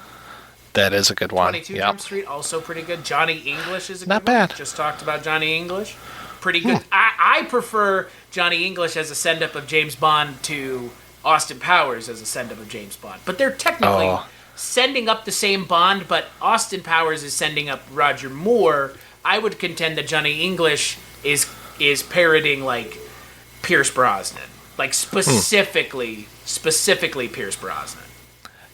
Speaker 2: That is a good one.
Speaker 1: 22 Jump Street, also pretty good. Johnny English is a
Speaker 2: Not
Speaker 1: good one.
Speaker 2: bad.
Speaker 1: Just talked about Johnny English. Pretty good. I prefer Johnny English as a send-up of James Bond to Austin Powers as a send-up of James Bond. But they're technically sending up the same Bond, but Austin Powers is sending up Roger Moore. I would contend that Johnny English is parodying, like, Pierce Brosnan. Like, specifically Pierce Brosnan.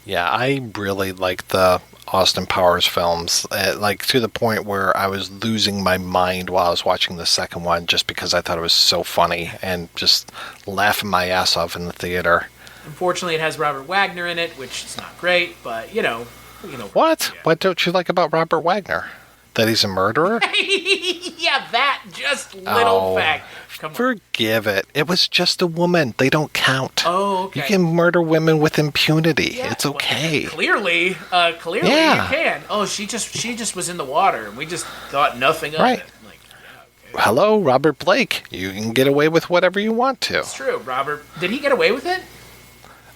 Speaker 2: Yeah, I really like the Austin Powers films, like to the point where I was losing my mind while I was watching the second one just because I thought it was so funny and just laughing my ass off in the theater.
Speaker 1: Unfortunately, it has Robert Wagner in it, which is not great, but,
Speaker 2: What?
Speaker 1: Yeah.
Speaker 2: What don't you like about Robert Wagner? That he's a murderer?
Speaker 1: Yeah, that just little fact. Come on.
Speaker 2: Forgive it. It was just a woman. They don't count.
Speaker 1: Oh, okay.
Speaker 2: You can murder women with impunity.
Speaker 1: Yeah,
Speaker 2: It's
Speaker 1: well,
Speaker 2: okay.
Speaker 1: clearly
Speaker 2: Yeah.
Speaker 1: you can. Oh, she just was in the water, and we just thought nothing of
Speaker 2: Right.
Speaker 1: it. I'm like, yeah, okay.
Speaker 2: Hello, Robert Blake. You can get away with whatever you want to.
Speaker 1: It's true, Robert. Did he get away with it?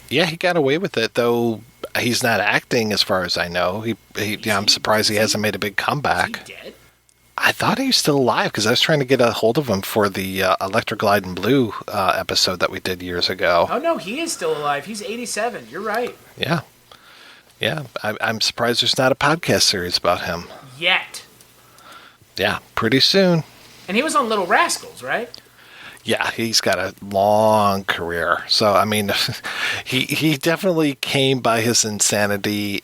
Speaker 2: Yeah, he got away with it, though he's not acting as far as I know. I'm surprised he hasn't made a big comeback.
Speaker 1: Is he dead?
Speaker 2: I thought he was still alive because I was trying to get a hold of him for the Electric Glide and Blue episode that we did years ago.
Speaker 1: Oh, no, he is still alive. He's 87. You're right.
Speaker 2: Yeah. Yeah, I'm surprised there's not a podcast series about him.
Speaker 1: Yet.
Speaker 2: Yeah, pretty soon.
Speaker 1: And he was on Little Rascals, right?
Speaker 2: Yeah, he's got a long career. So, I mean, he definitely came by his insanity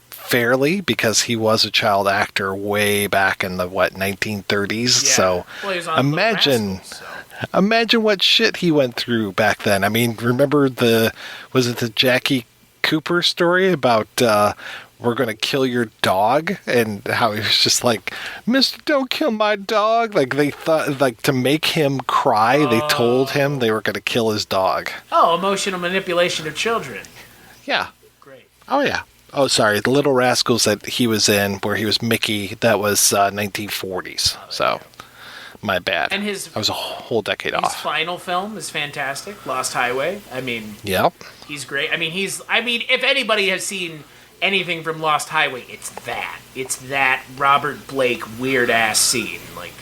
Speaker 2: fairly because he was a child actor way back in the 1930s.
Speaker 1: Yeah.
Speaker 2: So
Speaker 1: Well, he was on Little Rascals, so.
Speaker 2: imagine what shit he went through back then. I mean, remember the Jackie Cooper story about we're going to kill your dog, and how he was just like, Mister, don't kill my dog. Like, they thought, like, to make him cry, they told him they were going to kill his dog.
Speaker 1: Oh, emotional manipulation of children.
Speaker 2: Yeah.
Speaker 1: Great.
Speaker 2: Oh, yeah. Oh, sorry. The Little Rascals that he was in, where he was Mickey, that was 1940s. So, My bad.
Speaker 1: And
Speaker 2: I was a whole decade
Speaker 1: his
Speaker 2: off.
Speaker 1: final film is fantastic, Lost Highway. I mean,
Speaker 2: Yep.
Speaker 1: he's great. I mean, if anybody has seen anything from Lost Highway, it's that. It's that Robert Blake weird ass scene. Like,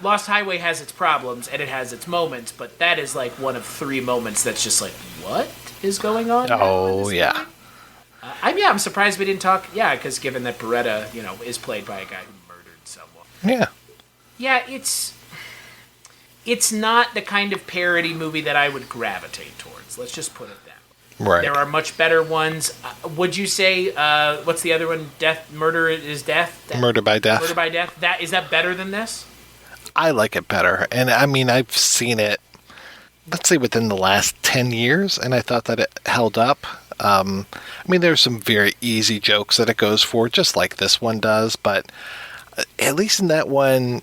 Speaker 1: Lost Highway has its problems and it has its moments, but that is like one of 3 moments that's just like, what is going on?
Speaker 2: Oh, yeah.
Speaker 1: I'm surprised we didn't talk. Yeah, because given that Beretta, is played by a guy who murdered someone.
Speaker 2: Yeah.
Speaker 1: Yeah, it's not the kind of parody movie that I would gravitate towards. Let's just put it that way.
Speaker 2: Right.
Speaker 1: There are much better ones. Would you say what's the other one? Murder is Death.
Speaker 2: Murder by Death.
Speaker 1: Murder by Death. Is that better than this?
Speaker 2: I like it better, and I mean I've seen it. Let's say within the last 10 years, and I thought that it held up. I mean, there's some very easy jokes that it goes for, just like this one does, but at least in that one,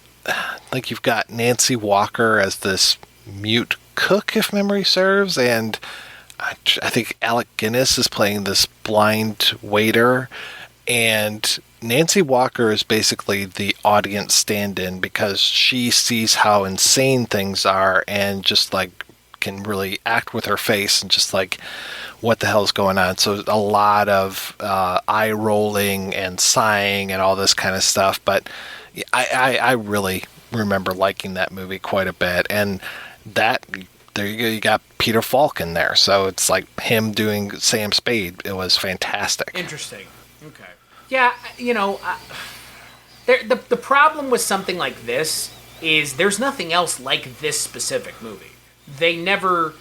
Speaker 2: like you've got Nancy Walker as this mute cook, if memory serves, and I think Alec Guinness is playing this blind waiter, and Nancy Walker is basically the audience stand-in because she sees how insane things are and just like can really act with her face and just like what the hell's going on. So a lot of eye rolling and sighing and all this kind of stuff, but I really remember liking that movie quite a bit. And that, there you go, you got Peter Falk in there, so it's like him doing Sam Spade. It was fantastic.
Speaker 1: Interesting. Okay. Yeah, the problem with something like this is there's nothing else like this specific movie. They never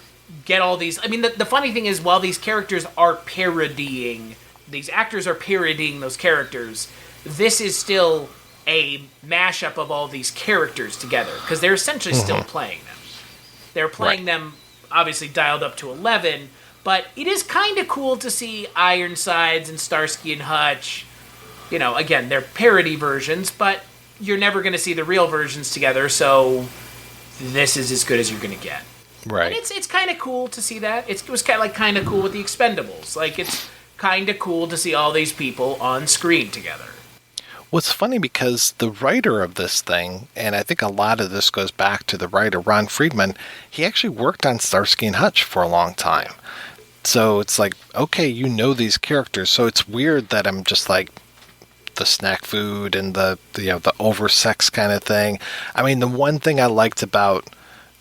Speaker 1: get all these. I mean, the funny thing is, while these characters are parodying, these actors are parodying those characters, this is still a mashup of all these characters together because they're essentially still playing them. They're playing them, obviously dialed up to 11, but it is kind of cool to see Ironsides and Starsky and Hutch. Again, they're parody versions, but you're never going to see the real versions together, so this is as good as you're going to get.
Speaker 2: Right.
Speaker 1: And it's kind of cool to see that. It was kind of cool with the Expendables. Like, it's kind of cool to see all these people on screen together.
Speaker 2: Well, it's funny because the writer of this thing, and I think a lot of this goes back to the writer, Ron Friedman, he actually worked on Starsky and Hutch for a long time. So it's like, okay, these characters, so it's weird that I'm just like, the snack food and the oversex kind of thing. I mean, the one thing I liked about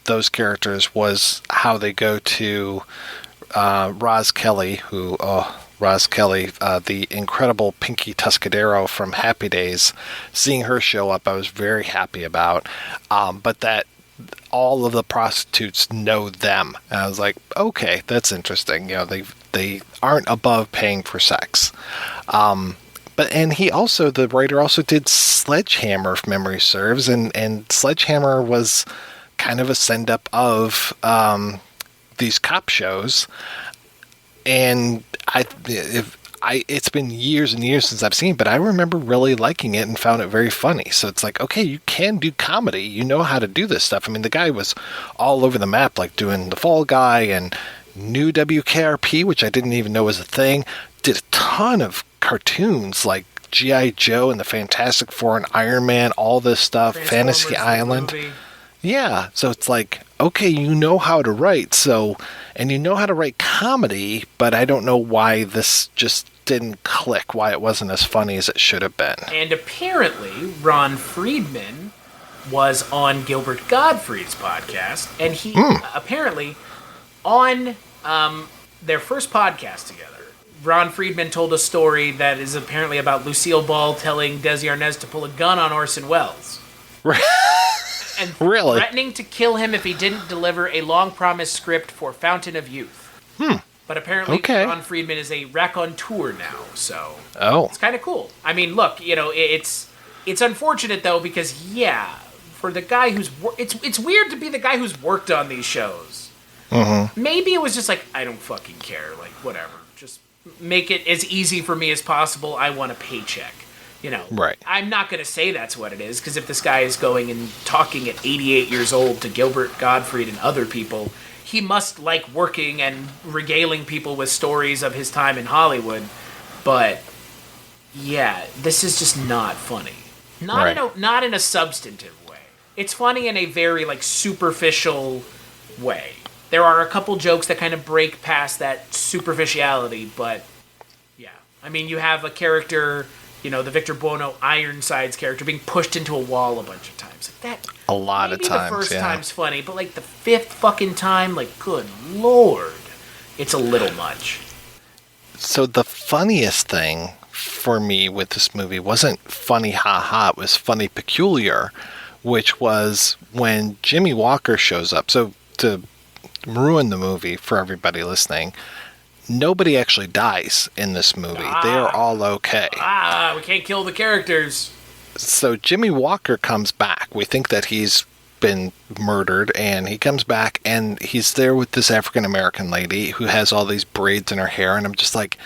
Speaker 2: those characters was how they go to Roz Kelly, the incredible Pinky Tuscadero from Happy Days. Seeing her show up, I was very happy about. But that all of the prostitutes know them, and I was like, okay, that's interesting. They aren't above paying for sex. And the writer also did Sledgehammer, if memory serves, and Sledgehammer was kind of a send-up of these cop shows. And it's been years and years since I've seen it, but I remember really liking it and found it very funny. So it's like, okay, you can do comedy. You know how to do this stuff. I mean, the guy was all over the map, like doing The Fall Guy and New WKRP, which I didn't even know was a thing. Did a ton of cartoons like G.I. Joe and the Fantastic Four and Iron Man, all this stuff, Fantasy Island. Yeah, so it's like, okay, you know how to write, and you know how to write comedy, but I don't know why this just didn't click, why it wasn't as funny as it should have been.
Speaker 1: And apparently, Ron Friedman was on Gilbert Gottfried's podcast, and he apparently, on their first podcast together, Ron Friedman told a story that is apparently about Lucille Ball telling Desi Arnaz to pull a gun on Orson Welles. And
Speaker 2: really?
Speaker 1: Threatening to kill him if he didn't deliver a long-promised script for Fountain of Youth. But apparently Ron Friedman is a raconteur now, so it's kind of cool. I mean, look, it's unfortunate, though, because, for the guy who's... It's weird to be the guy who's worked on these shows. Maybe it was just like, I don't fucking care, like, whatever. Just make it as easy for me as possible. I want a paycheck.
Speaker 2: Right.
Speaker 1: I'm not going to say that's what it is, because if this guy is going and talking at 88 years old to Gilbert Gottfried and other people, he must like working and regaling people with stories of his time in Hollywood. But, this is just not funny. Not in a substantive way. It's funny in a very like superficial way. There are a couple jokes that kind of break past that superficiality, but yeah. I mean, you have a character, the Victor Buono Ironsides character being pushed into a wall a bunch of times. Like that.
Speaker 2: A lot of times,
Speaker 1: the first time's funny, but like the fifth fucking time, like good lord, it's a little much.
Speaker 2: So the funniest thing for me with this movie wasn't funny ha-ha, it was funny peculiar, which was when Jimmy Walker shows up. So to ruin the movie for everybody listening, nobody actually dies in this movie. They are all okay.
Speaker 1: We can't kill the characters.
Speaker 2: So Jimmy Walker comes back. We think that he's been murdered, and he comes back, and he's there with this African-American lady who has all these braids in her hair, and I'm just like,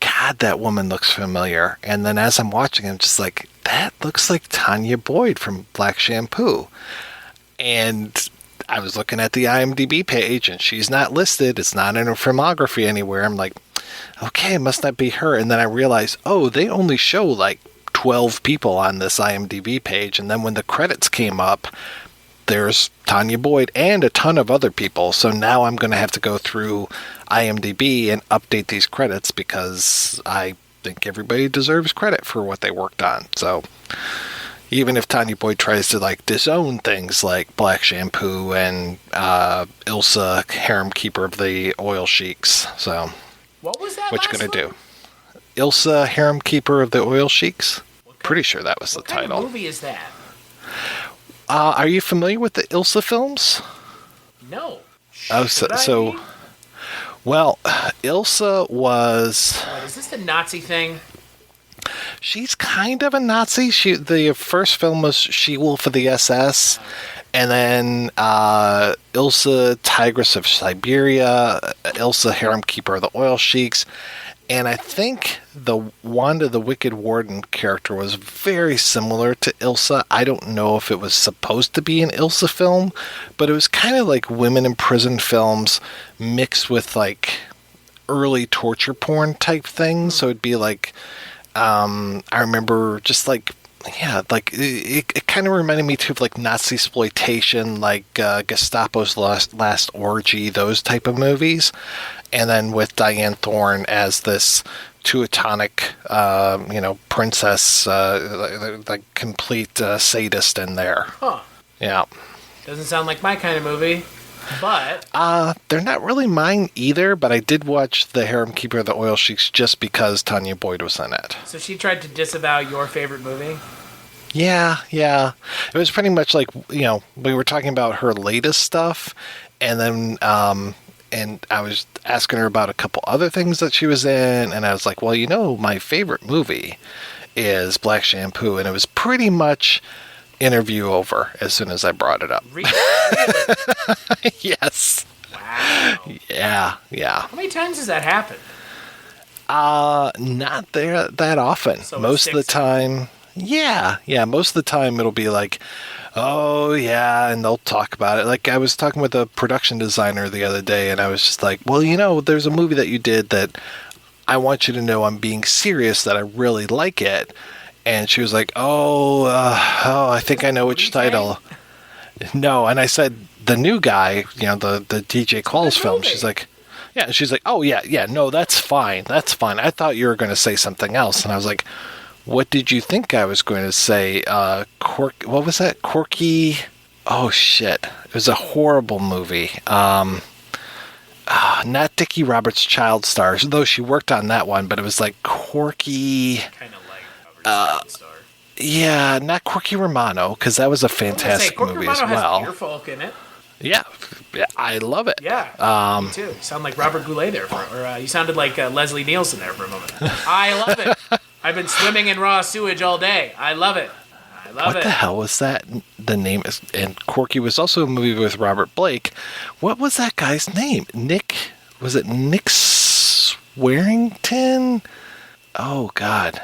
Speaker 2: God, that woman looks familiar. And then as I'm watching, I'm just like, that looks like Tanya Boyd from Black Shampoo. And I was looking at the IMDb page, and she's not listed. It's not in her filmography anywhere. I'm like, okay, it must not be her. And then I realized, they only show like 12 people on this IMDb page. And then when the credits came up, there's Tanya Boyd and a ton of other people. So now I'm going to have to go through IMDb and update these credits because I think everybody deserves credit for what they worked on. So even if Tanya Boyd tries to like disown things like Black Shampoo and Ilsa, Harem Keeper of the Oil Sheiks. So
Speaker 1: what was that?
Speaker 2: What you going to do? Ilsa, Harem Keeper of the Oil Sheiks? Pretty sure that was the title.
Speaker 1: What kind of movie is that?
Speaker 2: Are you familiar with the Ilsa films?
Speaker 1: No.
Speaker 2: Well, Ilsa was...
Speaker 1: Is this the Nazi thing?
Speaker 2: She's kind of a Nazi. The first film was She-Wolf of the SS, and then Ilsa, Tigress of Siberia, Ilsa, Harem Keeper of the Oil Sheiks, and I think the Wanda the Wicked Warden character was very similar to Ilsa. I don't know if it was supposed to be an Ilsa film, but it was kind of like women in prison films mixed with like early torture porn type things. So it'd be like, I remember just like, it kind of reminded me too of like Nazi exploitation, like Gestapo's Last Orgy, those type of movies. And then with Diane Thorne as this Teutonic, princess, like complete sadist in there.
Speaker 1: Huh.
Speaker 2: Yeah.
Speaker 1: Doesn't sound like my kind of movie, but...
Speaker 2: they're not really mine either, but I did watch The Harem Keeper of the Oil Sheiks just because Tanya Boyd was in it.
Speaker 1: So she tried to disavow your favorite movie?
Speaker 2: Yeah. It was pretty much like, we were talking about her latest stuff, and then... and I was asking her about a couple other things that she was in, and I was like, well, my favorite movie is Black Shampoo, and it was pretty much interview over as soon as I brought it up.
Speaker 1: Really?
Speaker 2: Yes.
Speaker 1: Wow.
Speaker 2: Yeah.
Speaker 1: How many times has that happened?
Speaker 2: Not there that often.
Speaker 1: So
Speaker 2: most of the time, yeah. Most of the time it'll be like, oh, yeah, and they'll talk about it. Like, I was talking with a production designer the other day, and I was just like, well, there's a movie that you did that I want you to know I'm being serious, that I really like it. And she was like, I think I know which title. No, and I said, the new guy, the DJ Qualls film. She's like, yeah, she's like, oh, yeah, no, that's fine. I thought you were going to say something else. And I was like, what did you think I was going to say? What was that? Corky? Oh, shit. It was a horrible movie. Not Dickie Roberts' Child Stars, though she worked on that one, but it was like Corky...
Speaker 1: Kind of like Robert's Child Star.
Speaker 2: Yeah, not Corky Romano, because that was a fantastic movie as well.
Speaker 1: Has Deerfolk in it.
Speaker 2: Yeah, I love it.
Speaker 1: Yeah, me too. You sound like Robert Goulet there, or you sounded like Leslie Nielsen there for a moment. I love it. I've been swimming in raw sewage all day. I love it. What
Speaker 2: the hell was that? The name is, and Corky was also a movie with Robert Blake. What was that guy's name? Was it Nick Swearington? Oh, God.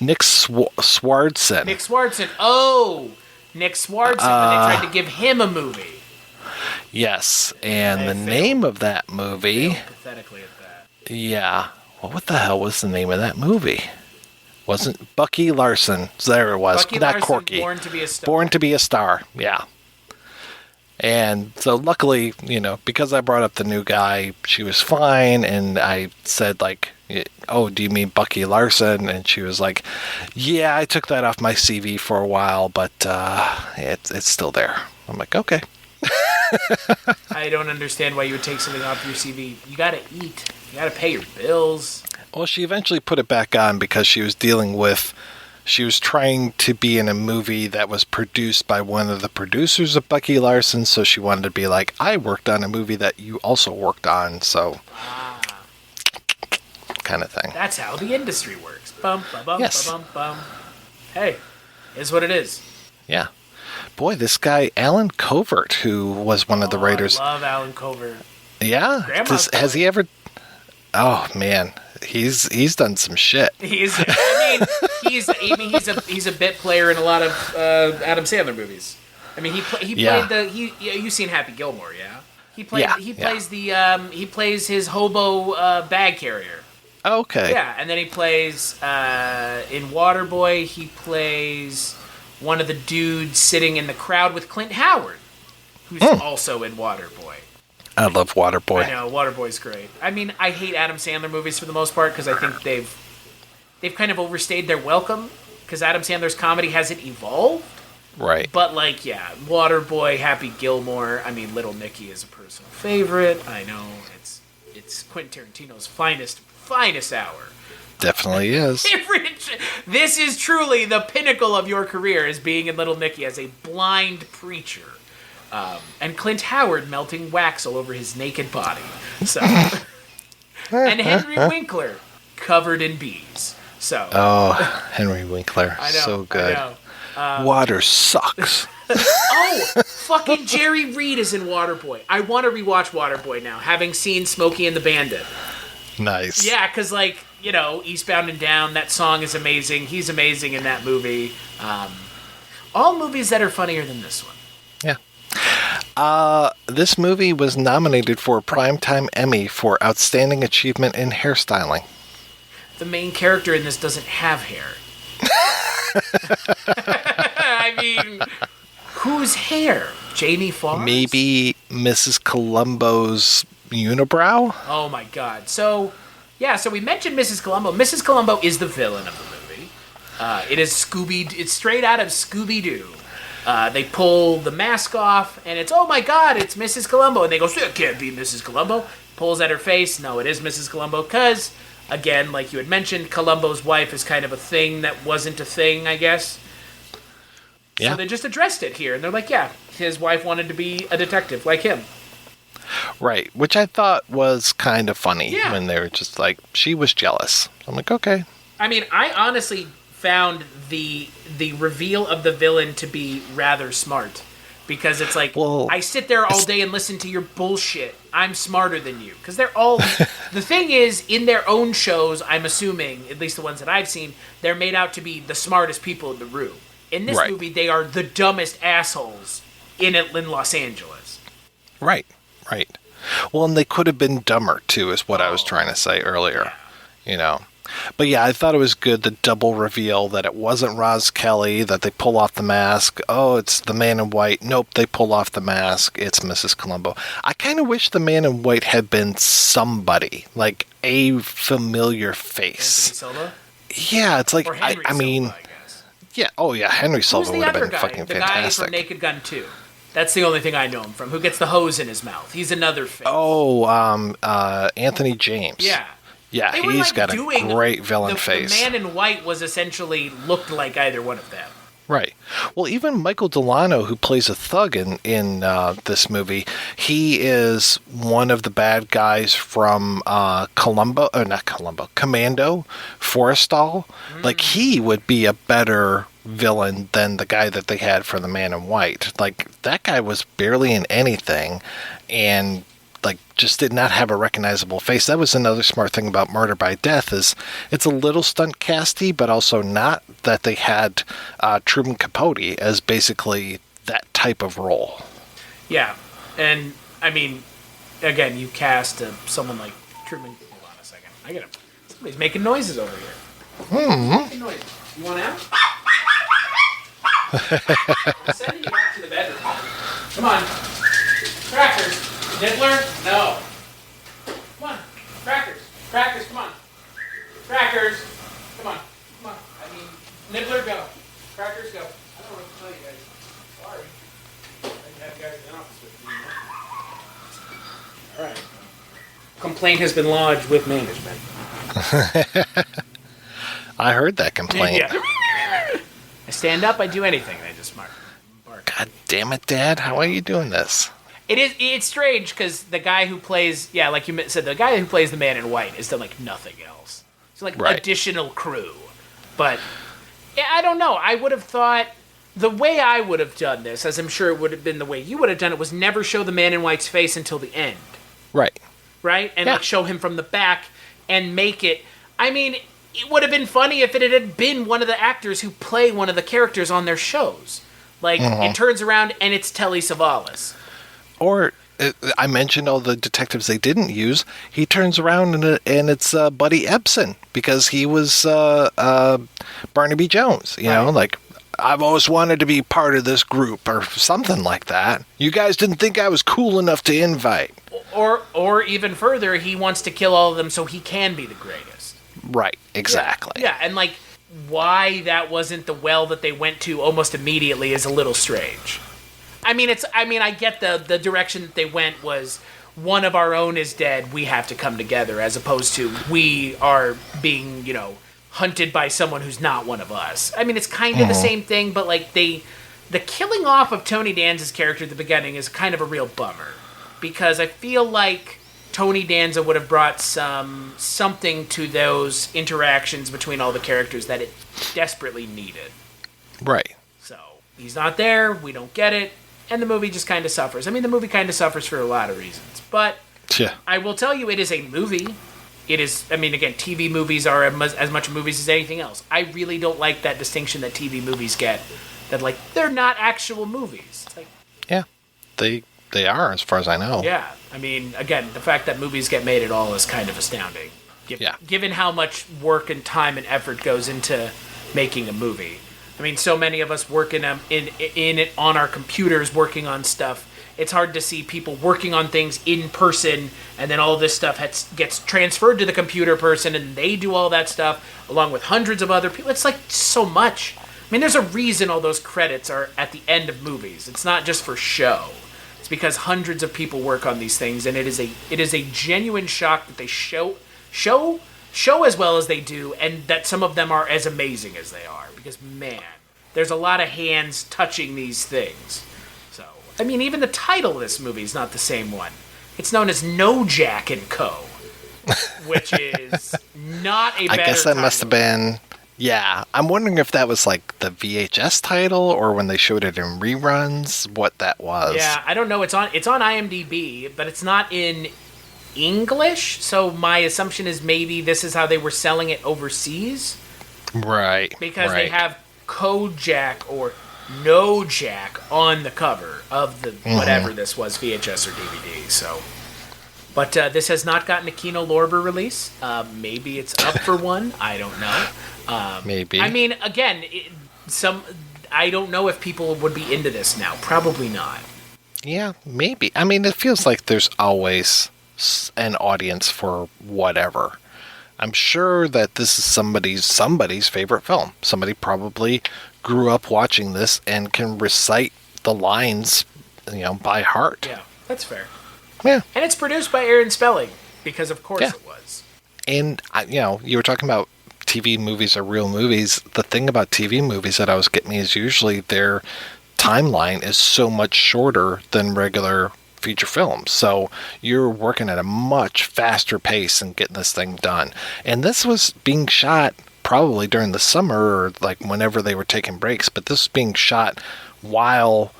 Speaker 2: Nick Swardson.
Speaker 1: Nick Swardson. Oh, Nick Swardson. But they tried to give him a movie.
Speaker 2: Yes, and the name of that movie...
Speaker 1: Pathetically at that.
Speaker 2: Yeah. What the hell was the name of that movie? Wasn't Bucky Larson? There it was.
Speaker 1: Bucky
Speaker 2: Not
Speaker 1: Larson,
Speaker 2: Corky.
Speaker 1: Born to be a Star.
Speaker 2: Born to be a Star. Yeah. And so luckily, because I brought up the new guy, she was fine. And I said, like, oh, do you mean Bucky Larson? And she was like, yeah, I took that off my CV for a while, but it's still there. I'm like, okay.
Speaker 1: I don't understand why you would take something off your CV. You gotta eat. You gotta pay your bills.
Speaker 2: Well, she eventually put it back on because she was trying to be in a movie that was produced by one of the producers of Bucky Larson, so she wanted to be like, I worked on a movie that you also worked on, so kind of thing.
Speaker 1: That's how the industry works. Bum, bum, bum,
Speaker 2: Yes.
Speaker 1: bum, bum, bum. Hey, is what it is.
Speaker 2: Yeah. Boy, this guy, Alan Covert, who was one of the writers.
Speaker 1: I love Alan Covert.
Speaker 2: Yeah?
Speaker 1: Grandma's
Speaker 2: Has he ever... Oh, man. He's done some shit.
Speaker 1: He's a bit player in a lot of Adam Sandler movies. I mean, he played you've seen Happy Gilmore, yeah? He plays his hobo bag carrier.
Speaker 2: Okay.
Speaker 1: Yeah, and then he plays in Waterboy. He plays one of the dudes sitting in the crowd with Clint Howard, who's also in Waterboy.
Speaker 2: I love Waterboy.
Speaker 1: I know, Waterboy's great. I mean, I hate Adam Sandler movies for the most part because I think they've kind of overstayed their welcome because Adam Sandler's comedy hasn't evolved.
Speaker 2: Right.
Speaker 1: But, like, yeah, Waterboy, Happy Gilmore, I mean, Little Nicky is a personal favorite. I know, it's Quentin Tarantino's finest hour.
Speaker 2: Definitely is.
Speaker 1: This is truly the pinnacle of your career, is being in Little Nicky as a blind preacher. And Clint Howard melting wax all over his naked body. So, and Henry Winkler covered in bees. So.
Speaker 2: Oh, Henry Winkler,
Speaker 1: I know,
Speaker 2: so good.
Speaker 1: I know.
Speaker 2: Water sucks.
Speaker 1: Oh, fucking Jerry Reed is in Waterboy. I want to rewatch Waterboy now, having seen Smokey and the Bandit.
Speaker 2: Nice.
Speaker 1: Yeah, because, like, Eastbound and Down, that song is amazing. He's amazing in that movie. All movies that are funnier than this one.
Speaker 2: Yeah. This movie was nominated for a Primetime Emmy for Outstanding Achievement in Hairstyling.
Speaker 1: The main character in this doesn't have hair. I mean, whose hair? Jamie Foxx?
Speaker 2: Maybe Mrs. Columbo's unibrow?
Speaker 1: Oh my god. So we mentioned Mrs. Columbo. Mrs. Columbo is the villain of the movie. It's straight out of Scooby-Doo. They pull the mask off, and it's, oh my god, it's Mrs. Columbo. And they go, it can't be Mrs. Columbo. Pulls at her face. No, it is Mrs. Columbo, because, again, like you had mentioned, Columbo's wife is kind of a thing that wasn't a thing, I guess.
Speaker 2: Yeah.
Speaker 1: So they just addressed it here, and they're like, yeah, his wife wanted to be a detective, like him.
Speaker 2: Right, which I thought was kind of funny when they were just like, she was jealous. I'm like, okay.
Speaker 1: I mean, I honestly found the reveal of the villain to be rather smart, because it's like, I sit there all day and listen to your bullshit. I'm smarter than you, because they're all the thing is, in their own shows, I'm assuming, at least the ones that I've seen, they're made out to be the smartest people in the room. In this movie, they are the dumbest assholes in Los Angeles.
Speaker 2: Right. Well, and they could have been dumber too, is what I was trying to say earlier. But yeah, I thought it was good, the double reveal that it wasn't Roz Kelly, that they pull off the mask. Oh, it's the man in white. Nope, they pull off the mask. It's Mrs. Columbo. I kind of wish the man in white had been somebody, like a familiar face.
Speaker 1: Anthony Silva?
Speaker 2: Yeah, it's like,
Speaker 1: I
Speaker 2: mean,
Speaker 1: Silva, I guess.
Speaker 2: Yeah, oh yeah, Henry Silva would have been fucking
Speaker 1: the
Speaker 2: fantastic.
Speaker 1: The guy from Naked Gun 2. That's the only thing I know him from. Who gets the hose in his mouth? He's another face.
Speaker 2: Oh, Anthony James.
Speaker 1: Yeah.
Speaker 2: Yeah, he's got a great villain face.
Speaker 1: The man in white was essentially looked like either one of them.
Speaker 2: Right. Well, even Michael Delano, who plays a thug in this movie, he is one of the bad guys from Commando, Forrestal. Like, he would be a better villain than the guy that they had for the Man in White. Like, that guy was barely in anything, and like just did not have a recognizable face. That was another smart thing about Murder by Death, is it's a little stunt casty, but also not, that they had Truman Capote as basically that type of role.
Speaker 1: Yeah, and I mean, again, you cast someone like Truman. Hold on a second. Somebody's making noises over here. Making noise. You want out? I'm sending you back to the bedroom. Come on. Crackers. Nibbler? No. Come on. Crackers. Crackers, come on. Crackers. Come on. Come on. I mean, Nibbler, go. Crackers, go. I don't know what to tell you guys. Sorry. I have guys in the office with me. All right. Complaint has been lodged with management.
Speaker 2: I heard that complaint.
Speaker 1: Yeah. I stand up, I do anything. They just bark.
Speaker 2: God damn it, Dad. How are you doing this?
Speaker 1: It's strange because the guy who plays, like you said, the guy who plays the Man in White has done like nothing else. It's like additional crew. But yeah, I don't know. I would have thought the way I would have done this, as I'm sure it would have been the way you would have done it, was never show the Man in White's face until the end.
Speaker 2: Right.
Speaker 1: Right? And like show him from the back and make it. I mean, it would have been funny if it had been one of the actors who play one of the characters on their shows. Like, it turns around and it's Telly Savalas.
Speaker 2: Or, I mentioned all the detectives they didn't use. He turns around and it's Buddy Ebsen, because he was Barnaby Jones. You know, like, I've always wanted to be part of this group, or something like that. You guys didn't think I was cool enough to invite.
Speaker 1: Or even further, he wants to kill all of them so he can be the greatest.
Speaker 2: Right, exactly.
Speaker 1: Yeah, and like, why that wasn't the well that they went to almost immediately is a little strange. I mean, I get the direction that they went was one of our own is dead, we have to come together, as opposed to we are being, hunted by someone who's not one of us. I mean, it's kind of the same thing, but like the killing off of Tony Danza's character at the beginning is kind of a real bummer, because I feel like Tony Danza would have brought something to those interactions between all the characters that it desperately needed.
Speaker 2: Right.
Speaker 1: So he's not there, we don't get it, and the movie just kind of suffers. I mean, the movie kind of suffers for a lot of reasons, but I will tell you, it is a movie. It is, I mean, again, TV movies are as much movies as anything else. I really don't like that distinction that TV movies get, that, like, they're not actual movies. It's like,
Speaker 2: yeah, they are, as far as I know.
Speaker 1: Yeah, I mean, again, the fact that movies get made at all is kind of astounding. Given how much work and time and effort goes into making a movie. I mean, so many of us work in it on our computers, working on stuff. It's hard to see people working on things in person, and then all this stuff gets transferred to the computer person, and they do all that stuff, along with hundreds of other people. It's like so much. I mean, there's a reason all those credits are at the end of movies. It's not just for show. It's because hundreds of people work on these things, and it is a genuine shock that they show as well as they do, and that some of them are as amazing as they are. Because, man, there's a lot of hands touching these things. So, I mean, even the title of this movie is not the same one. It's known as No Jack and Co., which is not a better
Speaker 2: I guess that
Speaker 1: title.
Speaker 2: must have been... Yeah, I'm wondering if that was like the VHS title, or when they showed it in reruns, what that was.
Speaker 1: Yeah, I don't know. It's on IMDb, but it's not in English, so my assumption is maybe this is how they were selling it overseas.
Speaker 2: Right.
Speaker 1: Because they have Kojak or No Jack on the cover of the whatever this was, VHS or DVD. So, but this has not gotten a Kino Lorber release. Maybe it's up for one. I don't know.
Speaker 2: Maybe.
Speaker 1: I mean, again, I don't know if people would be into this now. Probably not.
Speaker 2: Yeah, maybe. I mean, it feels like there's always an audience for whatever. I'm sure that this is somebody's favorite film. Somebody probably grew up watching this and can recite the lines, by heart.
Speaker 1: Yeah, that's fair.
Speaker 2: Yeah.
Speaker 1: And it's produced by Aaron Spelling, because of course it was.
Speaker 2: And, you were talking about TV movies are real movies. The thing about TV movies that always get me is usually their timeline is so much shorter than regular feature films. So you're working at a much faster pace and getting this thing done. And this was being shot probably during the summer, or like whenever they were taking breaks, but this was being shot while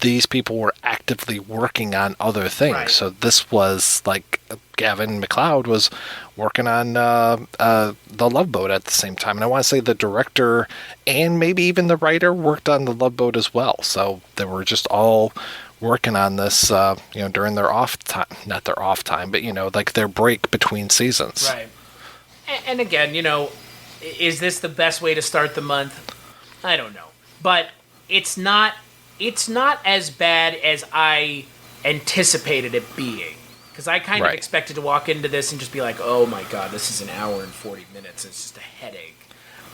Speaker 2: these people were actively working on other things. Right. So this was like Gavin MacLeod was working on The Love Boat at the same time. And I want to say the director and maybe even the writer worked on The Love Boat as well. So they were just all working on this, during their off time, not their off time, but, like their break between seasons.
Speaker 1: Right. And again, is this the best way to start the month? I don't know. But it's not as bad as I anticipated it being. Because I kind of expected to walk into this and just be like, oh my god, this is an hour and 40 minutes. It's just a headache.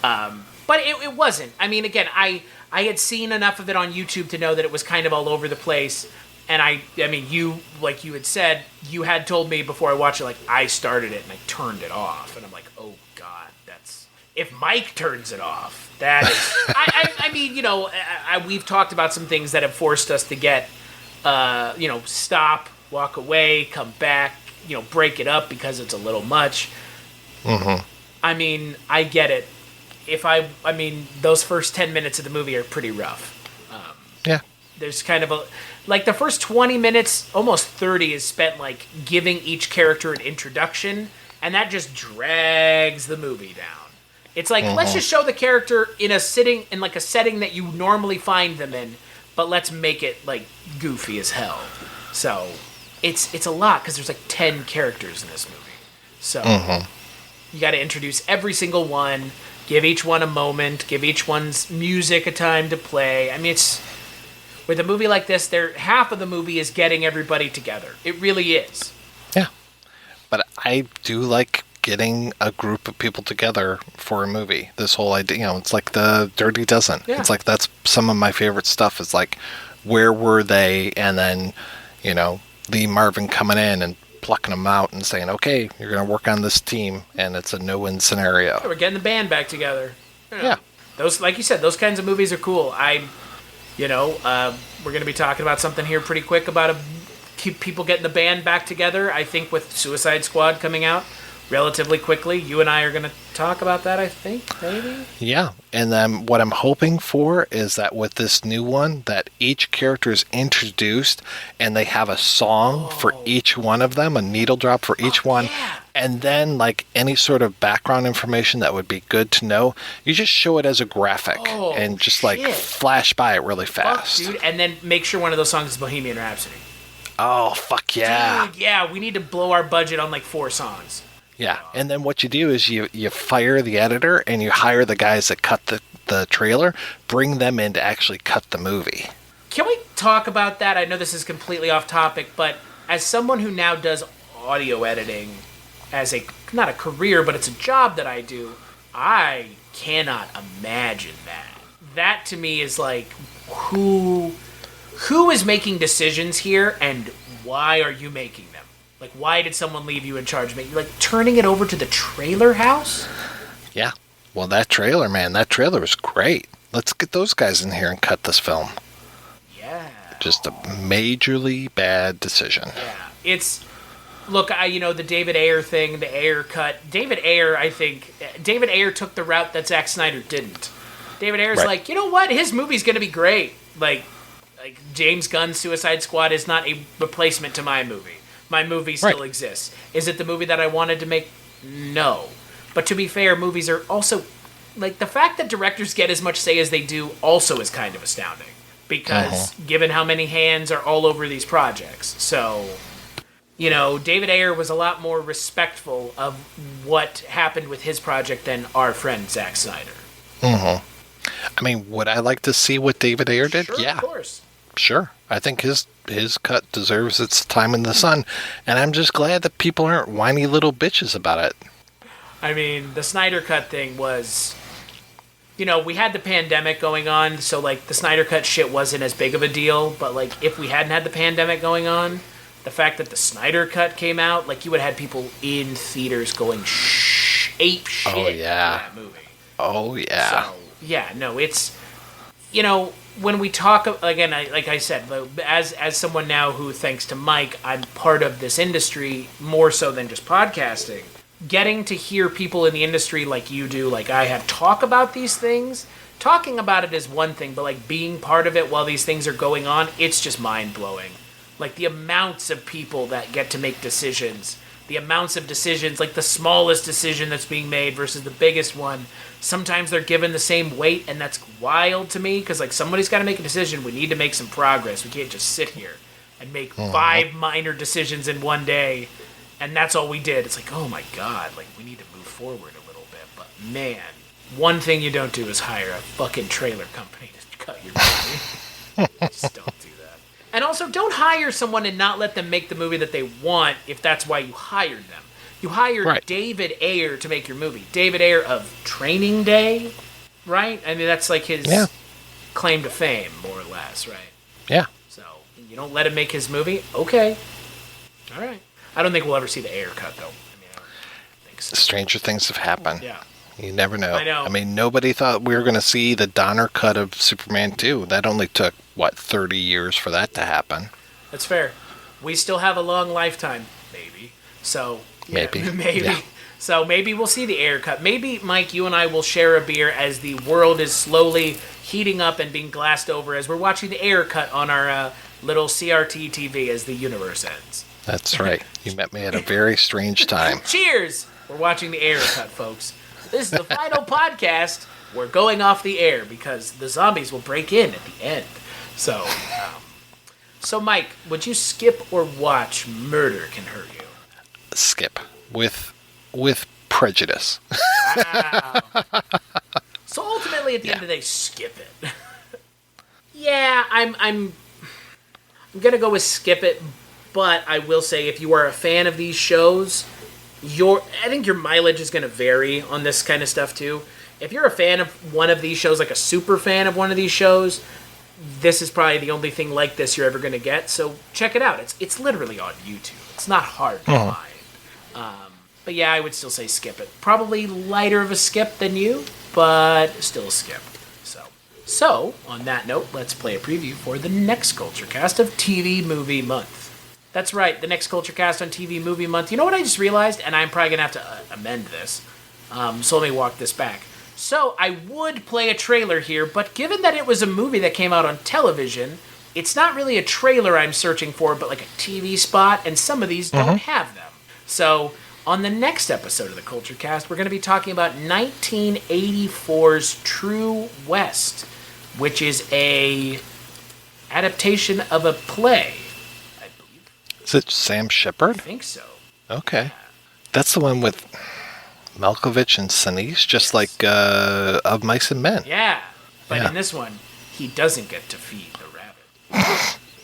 Speaker 1: But it wasn't. I mean, again, I had seen enough of it on YouTube to know that it was kind of all over the place. And I mean, you, like you had said, you had told me before I watched it, like, I started it and I turned it off. And I'm like, oh god, that's... If Mike turns it off, that is... I mean, you know, we've talked about some things that have forced us to get, you know, stop, walk away, come back, you know, break it up because it's a little much.
Speaker 2: Mm-hmm.
Speaker 1: I mean, I get it. I mean, those first 10 minutes of the movie are pretty rough.
Speaker 2: Yeah.
Speaker 1: There's kind of a... Like, the first 20 minutes, almost 30, is spent, like, giving each character an introduction, and that just drags the movie down. It's like, let's just show the character in a setting that you normally find them in, but let's make it, like, goofy as hell. So... It's a lot, because there's like 10 characters in this movie. So you got to introduce every single one, give each one a moment, give each one's music a time to play. I mean, it's... With a movie like this, half of the movie is getting everybody together. It really is.
Speaker 2: Yeah. But I do like getting a group of people together for a movie. This whole idea, you know, it's like the Dirty Dozen. Yeah. It's like, that's some of my favorite stuff, is like, where were they? And then, you know... Lee Marvin coming in and plucking them out and saying, okay, you're going to work on this team, and it's a no-win scenario.
Speaker 1: Yeah, we're getting the band back together. You know,
Speaker 2: yeah.
Speaker 1: Those, like you said, those kinds of movies are cool. We're going to be talking about something here pretty quick about keep people getting the band back together. I think with Suicide Squad coming out relatively quickly, you and I are going to talk about that, I think, maybe?
Speaker 2: Yeah, and then what I'm hoping for is that with this new one, that each character is introduced and they have a song for each one of them, a needle drop for each one, and then, like, any sort of background information that would be good to know, you just show it as a graphic and just, like, flash by it really fast.
Speaker 1: Fuck, dude, and then make sure one of those songs is Bohemian Rhapsody.
Speaker 2: Oh, fuck yeah.
Speaker 1: Dude, yeah, we need to blow our budget on, like, 4 songs.
Speaker 2: Yeah, and then what you do is you fire the editor and you hire the guys that cut the trailer, bring them in to actually cut the movie.
Speaker 1: Can we talk about that? I know this is completely off topic, but as someone who now does audio editing as not a career, but it's a job that I do, I cannot imagine that. That to me is like, who is making decisions here and why are you making them? Like, why did someone leave you in charge of it? You're like turning it over to the trailer house?
Speaker 2: Yeah. Well, that trailer was great. Let's get those guys in here and cut this film.
Speaker 1: Yeah.
Speaker 2: Just a majorly bad decision.
Speaker 1: Yeah. The David Ayer thing, the Ayer cut. David Ayer took the route that Zack Snyder didn't. David Ayer's like, you know what? His movie's going to be great. Like James Gunn's Suicide Squad is not a replacement to my movie. My movie still exists. Is it the movie that I wanted to make? No. But to be fair, movies are also... Like, the fact that directors get as much say as they do also is kind of astounding. Because given how many hands are all over these projects. So, you know, David Ayer was a lot more respectful of what happened with his project than our friend Zack Snyder.
Speaker 2: Mm-hmm. I mean, would I like to see what David Ayer did?
Speaker 1: Sure,
Speaker 2: yeah.
Speaker 1: Of course.
Speaker 2: Sure. I think his cut deserves its time in the sun, and I'm just glad that people aren't whiny little bitches about it.
Speaker 1: I mean, the Snyder Cut thing was... You know, we had the pandemic going on, so, like, the Snyder Cut shit wasn't as big of a deal, but, like, if we hadn't had the pandemic going on, the fact that the Snyder Cut came out, like, you would have had people in theaters going ape shit for that movie.
Speaker 2: Oh, yeah.
Speaker 1: So, yeah, no, it's... You know, when we talk... Again, like I said, as someone now who, thanks to Mike, I'm part of this industry more so than just podcasting... Getting to hear people in the industry like you do, like I have, talk about these things, talking about it is one thing, but like being part of it while these things are going on, it's just mind-blowing. Like the amounts of people that get to make decisions, the amounts of decisions, like the smallest decision that's being made versus the biggest one, sometimes they're given the same weight, and that's wild to me, because like somebody's got to make a decision. We need to make some progress. We can't just sit here and make 5 minor decisions in one day. And that's all we did. It's like, oh my God, like we need to move forward a little bit. But man, one thing you don't do is hire a fucking trailer company to cut your movie. Just don't do that. And also, don't hire someone and not let them make the movie that they want if that's why you hired them. You hired David Ayer to make your movie. David Ayer of Training Day, right? I mean, that's like his claim to fame, more or less, right?
Speaker 2: Yeah.
Speaker 1: So, you don't let him make his movie? Okay. All right. I don't think we'll ever see the Ayer cut, though. I mean, I don't think so.
Speaker 2: Stranger things have happened.
Speaker 1: Yeah.
Speaker 2: You never know.
Speaker 1: I know.
Speaker 2: I mean, nobody thought we were going to see the Donner cut of Superman 2. That only took, 30 years for that to happen.
Speaker 1: That's fair. We still have a long lifetime, maybe. So, yeah, maybe. Yeah. So maybe we'll see the Ayer cut. Maybe, Mike, you and I will share a beer as the world is slowly heating up and being glassed over as we're watching the Ayer cut on our little CRT TV as the universe ends.
Speaker 2: That's right. You met me at a very strange time.
Speaker 1: Cheers! We're watching the Ayer cut, folks. This is the final podcast. We're going off the air because the zombies will break in at the end. So, Mike, would you skip or watch Murder Can Hurt You?
Speaker 2: Skip. With prejudice.
Speaker 1: Wow. So ultimately, at the end of the day, skip it. Yeah, I'm gonna go with skip it, but I will say if you are a fan of these shows, I think your mileage is gonna vary on this kind of stuff too. If you're a fan of one of these shows, like a super fan of one of these shows, this is probably the only thing like this you're ever gonna get. So check it out. It's literally on YouTube. It's not hard to find. But yeah, I would still say skip it. Probably lighter of a skip than you, but still a skip. So, on that note, let's play a preview for the next Culture Cast of TV Movie Month. That's right, the next Culture Cast on TV Movie Month. You know what I just realized? And I'm probably going to have to amend this. So let me walk this back. So, I would play a trailer here, but given that it was a movie that came out on television, it's not really a trailer I'm searching for, but like a TV spot, and some of these don't have them. So, on the next episode of the Culture Cast, we're going to be talking about 1984's True West, which is a adaptation of a play, I believe.
Speaker 2: Is it Sam Shepard?
Speaker 1: I think so.
Speaker 2: Okay. That's the one with Malkovich and Sinise, just like Of Mice and Men.
Speaker 1: Yeah, but in this one, he doesn't get to feed the rabbit.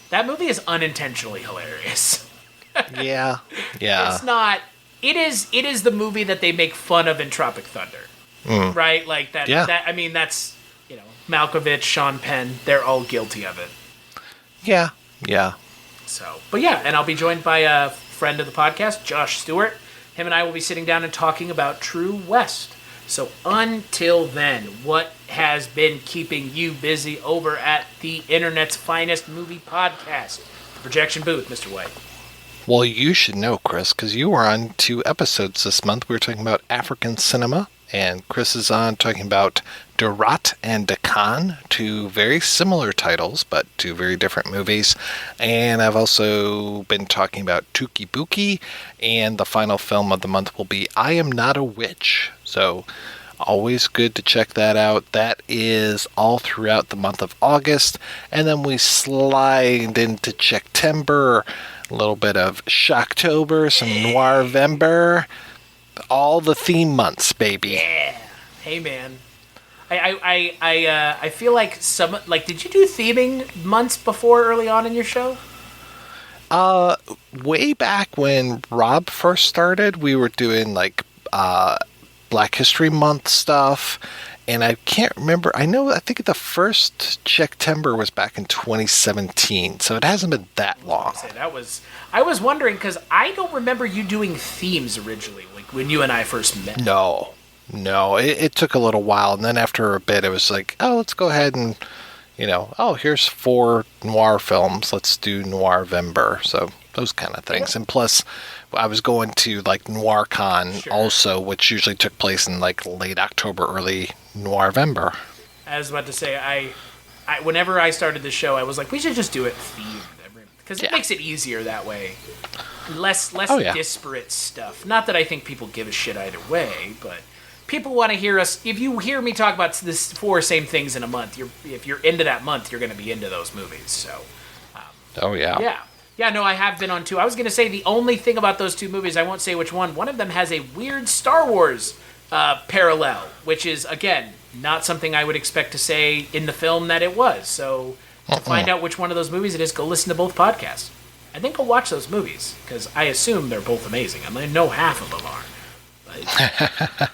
Speaker 1: That movie is unintentionally hilarious.
Speaker 2: Yeah.
Speaker 1: It's not... It is the movie that they make fun of in Tropic Thunder. Right? Like that.
Speaker 2: Yeah.
Speaker 1: I mean, that's... Malkovich, Sean Penn, they're all guilty of it.
Speaker 2: Yeah.
Speaker 1: So, but yeah, and I'll be joined by a friend of the podcast, Josh Stewart. Him and I will be sitting down and talking about True West. So until then, what has been keeping you busy over at the internet's finest movie podcast, The Projection Booth, Mr. White?
Speaker 2: Well, you should know, Chris, because you were on 2 episodes this month. We were talking about African cinema, and Chris is on talking about Durat and Dakan, 2 very similar titles, but 2 very different movies. And I've also been talking about Tuki Buki, and the final film of the month will be I Am Not a Witch. So, always good to check that out. That is all throughout the month of August. And then we slide into September, a little bit of Shocktober, some Noirvember. All the theme months, baby.
Speaker 1: Yeah. Hey, man. I feel like did you do theming months before early on in your show?
Speaker 2: Way back when Rob first started, we were doing Black History Month stuff, and I can't remember. I think the first September was back in 2017, so it hasn't been that long.
Speaker 1: I was wondering because I don't remember you doing themes originally, like when you and I first met.
Speaker 2: No, it took a little while, and then after a bit, it was like, oh, let's go ahead and, here's 4 noir films. Let's do Noirvember. So those kind of things, and plus, I was going to NoirCon also, which usually took place in late October, early Noirvember.
Speaker 1: I was about to say, I whenever I started the show, I was like, we should just do it themed, because it makes it easier that way. Less disparate stuff. Not that I think people give a shit either way, but people want to hear us. If you hear me talk about this 4 same things in a month, if you're into that month, you're going to be into those movies. So. Yeah, no, I have been on 2. I was going to say the only thing about those 2 movies, I won't say which one. One of them has a weird Star Wars parallel, which is, again, not something I would expect to say in the film that it was. So to find out which one of those movies it is, go listen to both podcasts. I think I'll watch those movies, because I assume they're both amazing. I know half of them are. But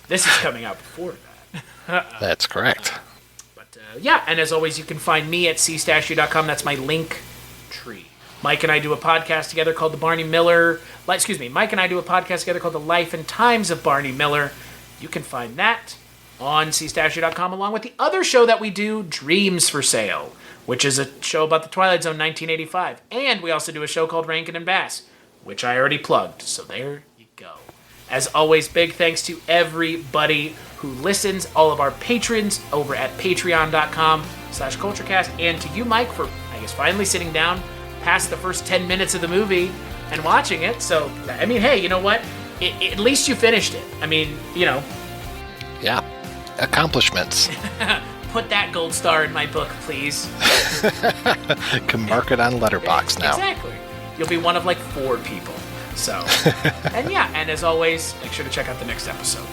Speaker 1: this is coming out before that.
Speaker 2: That's correct.
Speaker 1: Yeah, and as always, you can find me at cstatue.com. That's my link tree. Mike and I do a podcast together called Mike and I do a podcast together called The Life and Times of Barney Miller. You can find that on cstatue.com, along with the other show that we do, Dreams for Sale, which is a show about the Twilight Zone 1985. And we also do a show called Rankin and Bass, which I already plugged. So there you go. As always, big thanks to everybody who listens, all of our patrons over at patreon.com/culturecast, and to you, Mike, for, I guess, finally sitting down past the first 10 minutes of the movie and watching it. So, I mean, hey, you know what? At least you finished it. I mean, you know.
Speaker 2: Yeah. Accomplishments.
Speaker 1: Put that gold star in my book, please.
Speaker 2: Can mark it on Letterboxd now.
Speaker 1: Exactly. You'll be one of like 4 people. So, and yeah, and as always, make sure to check out the next episode.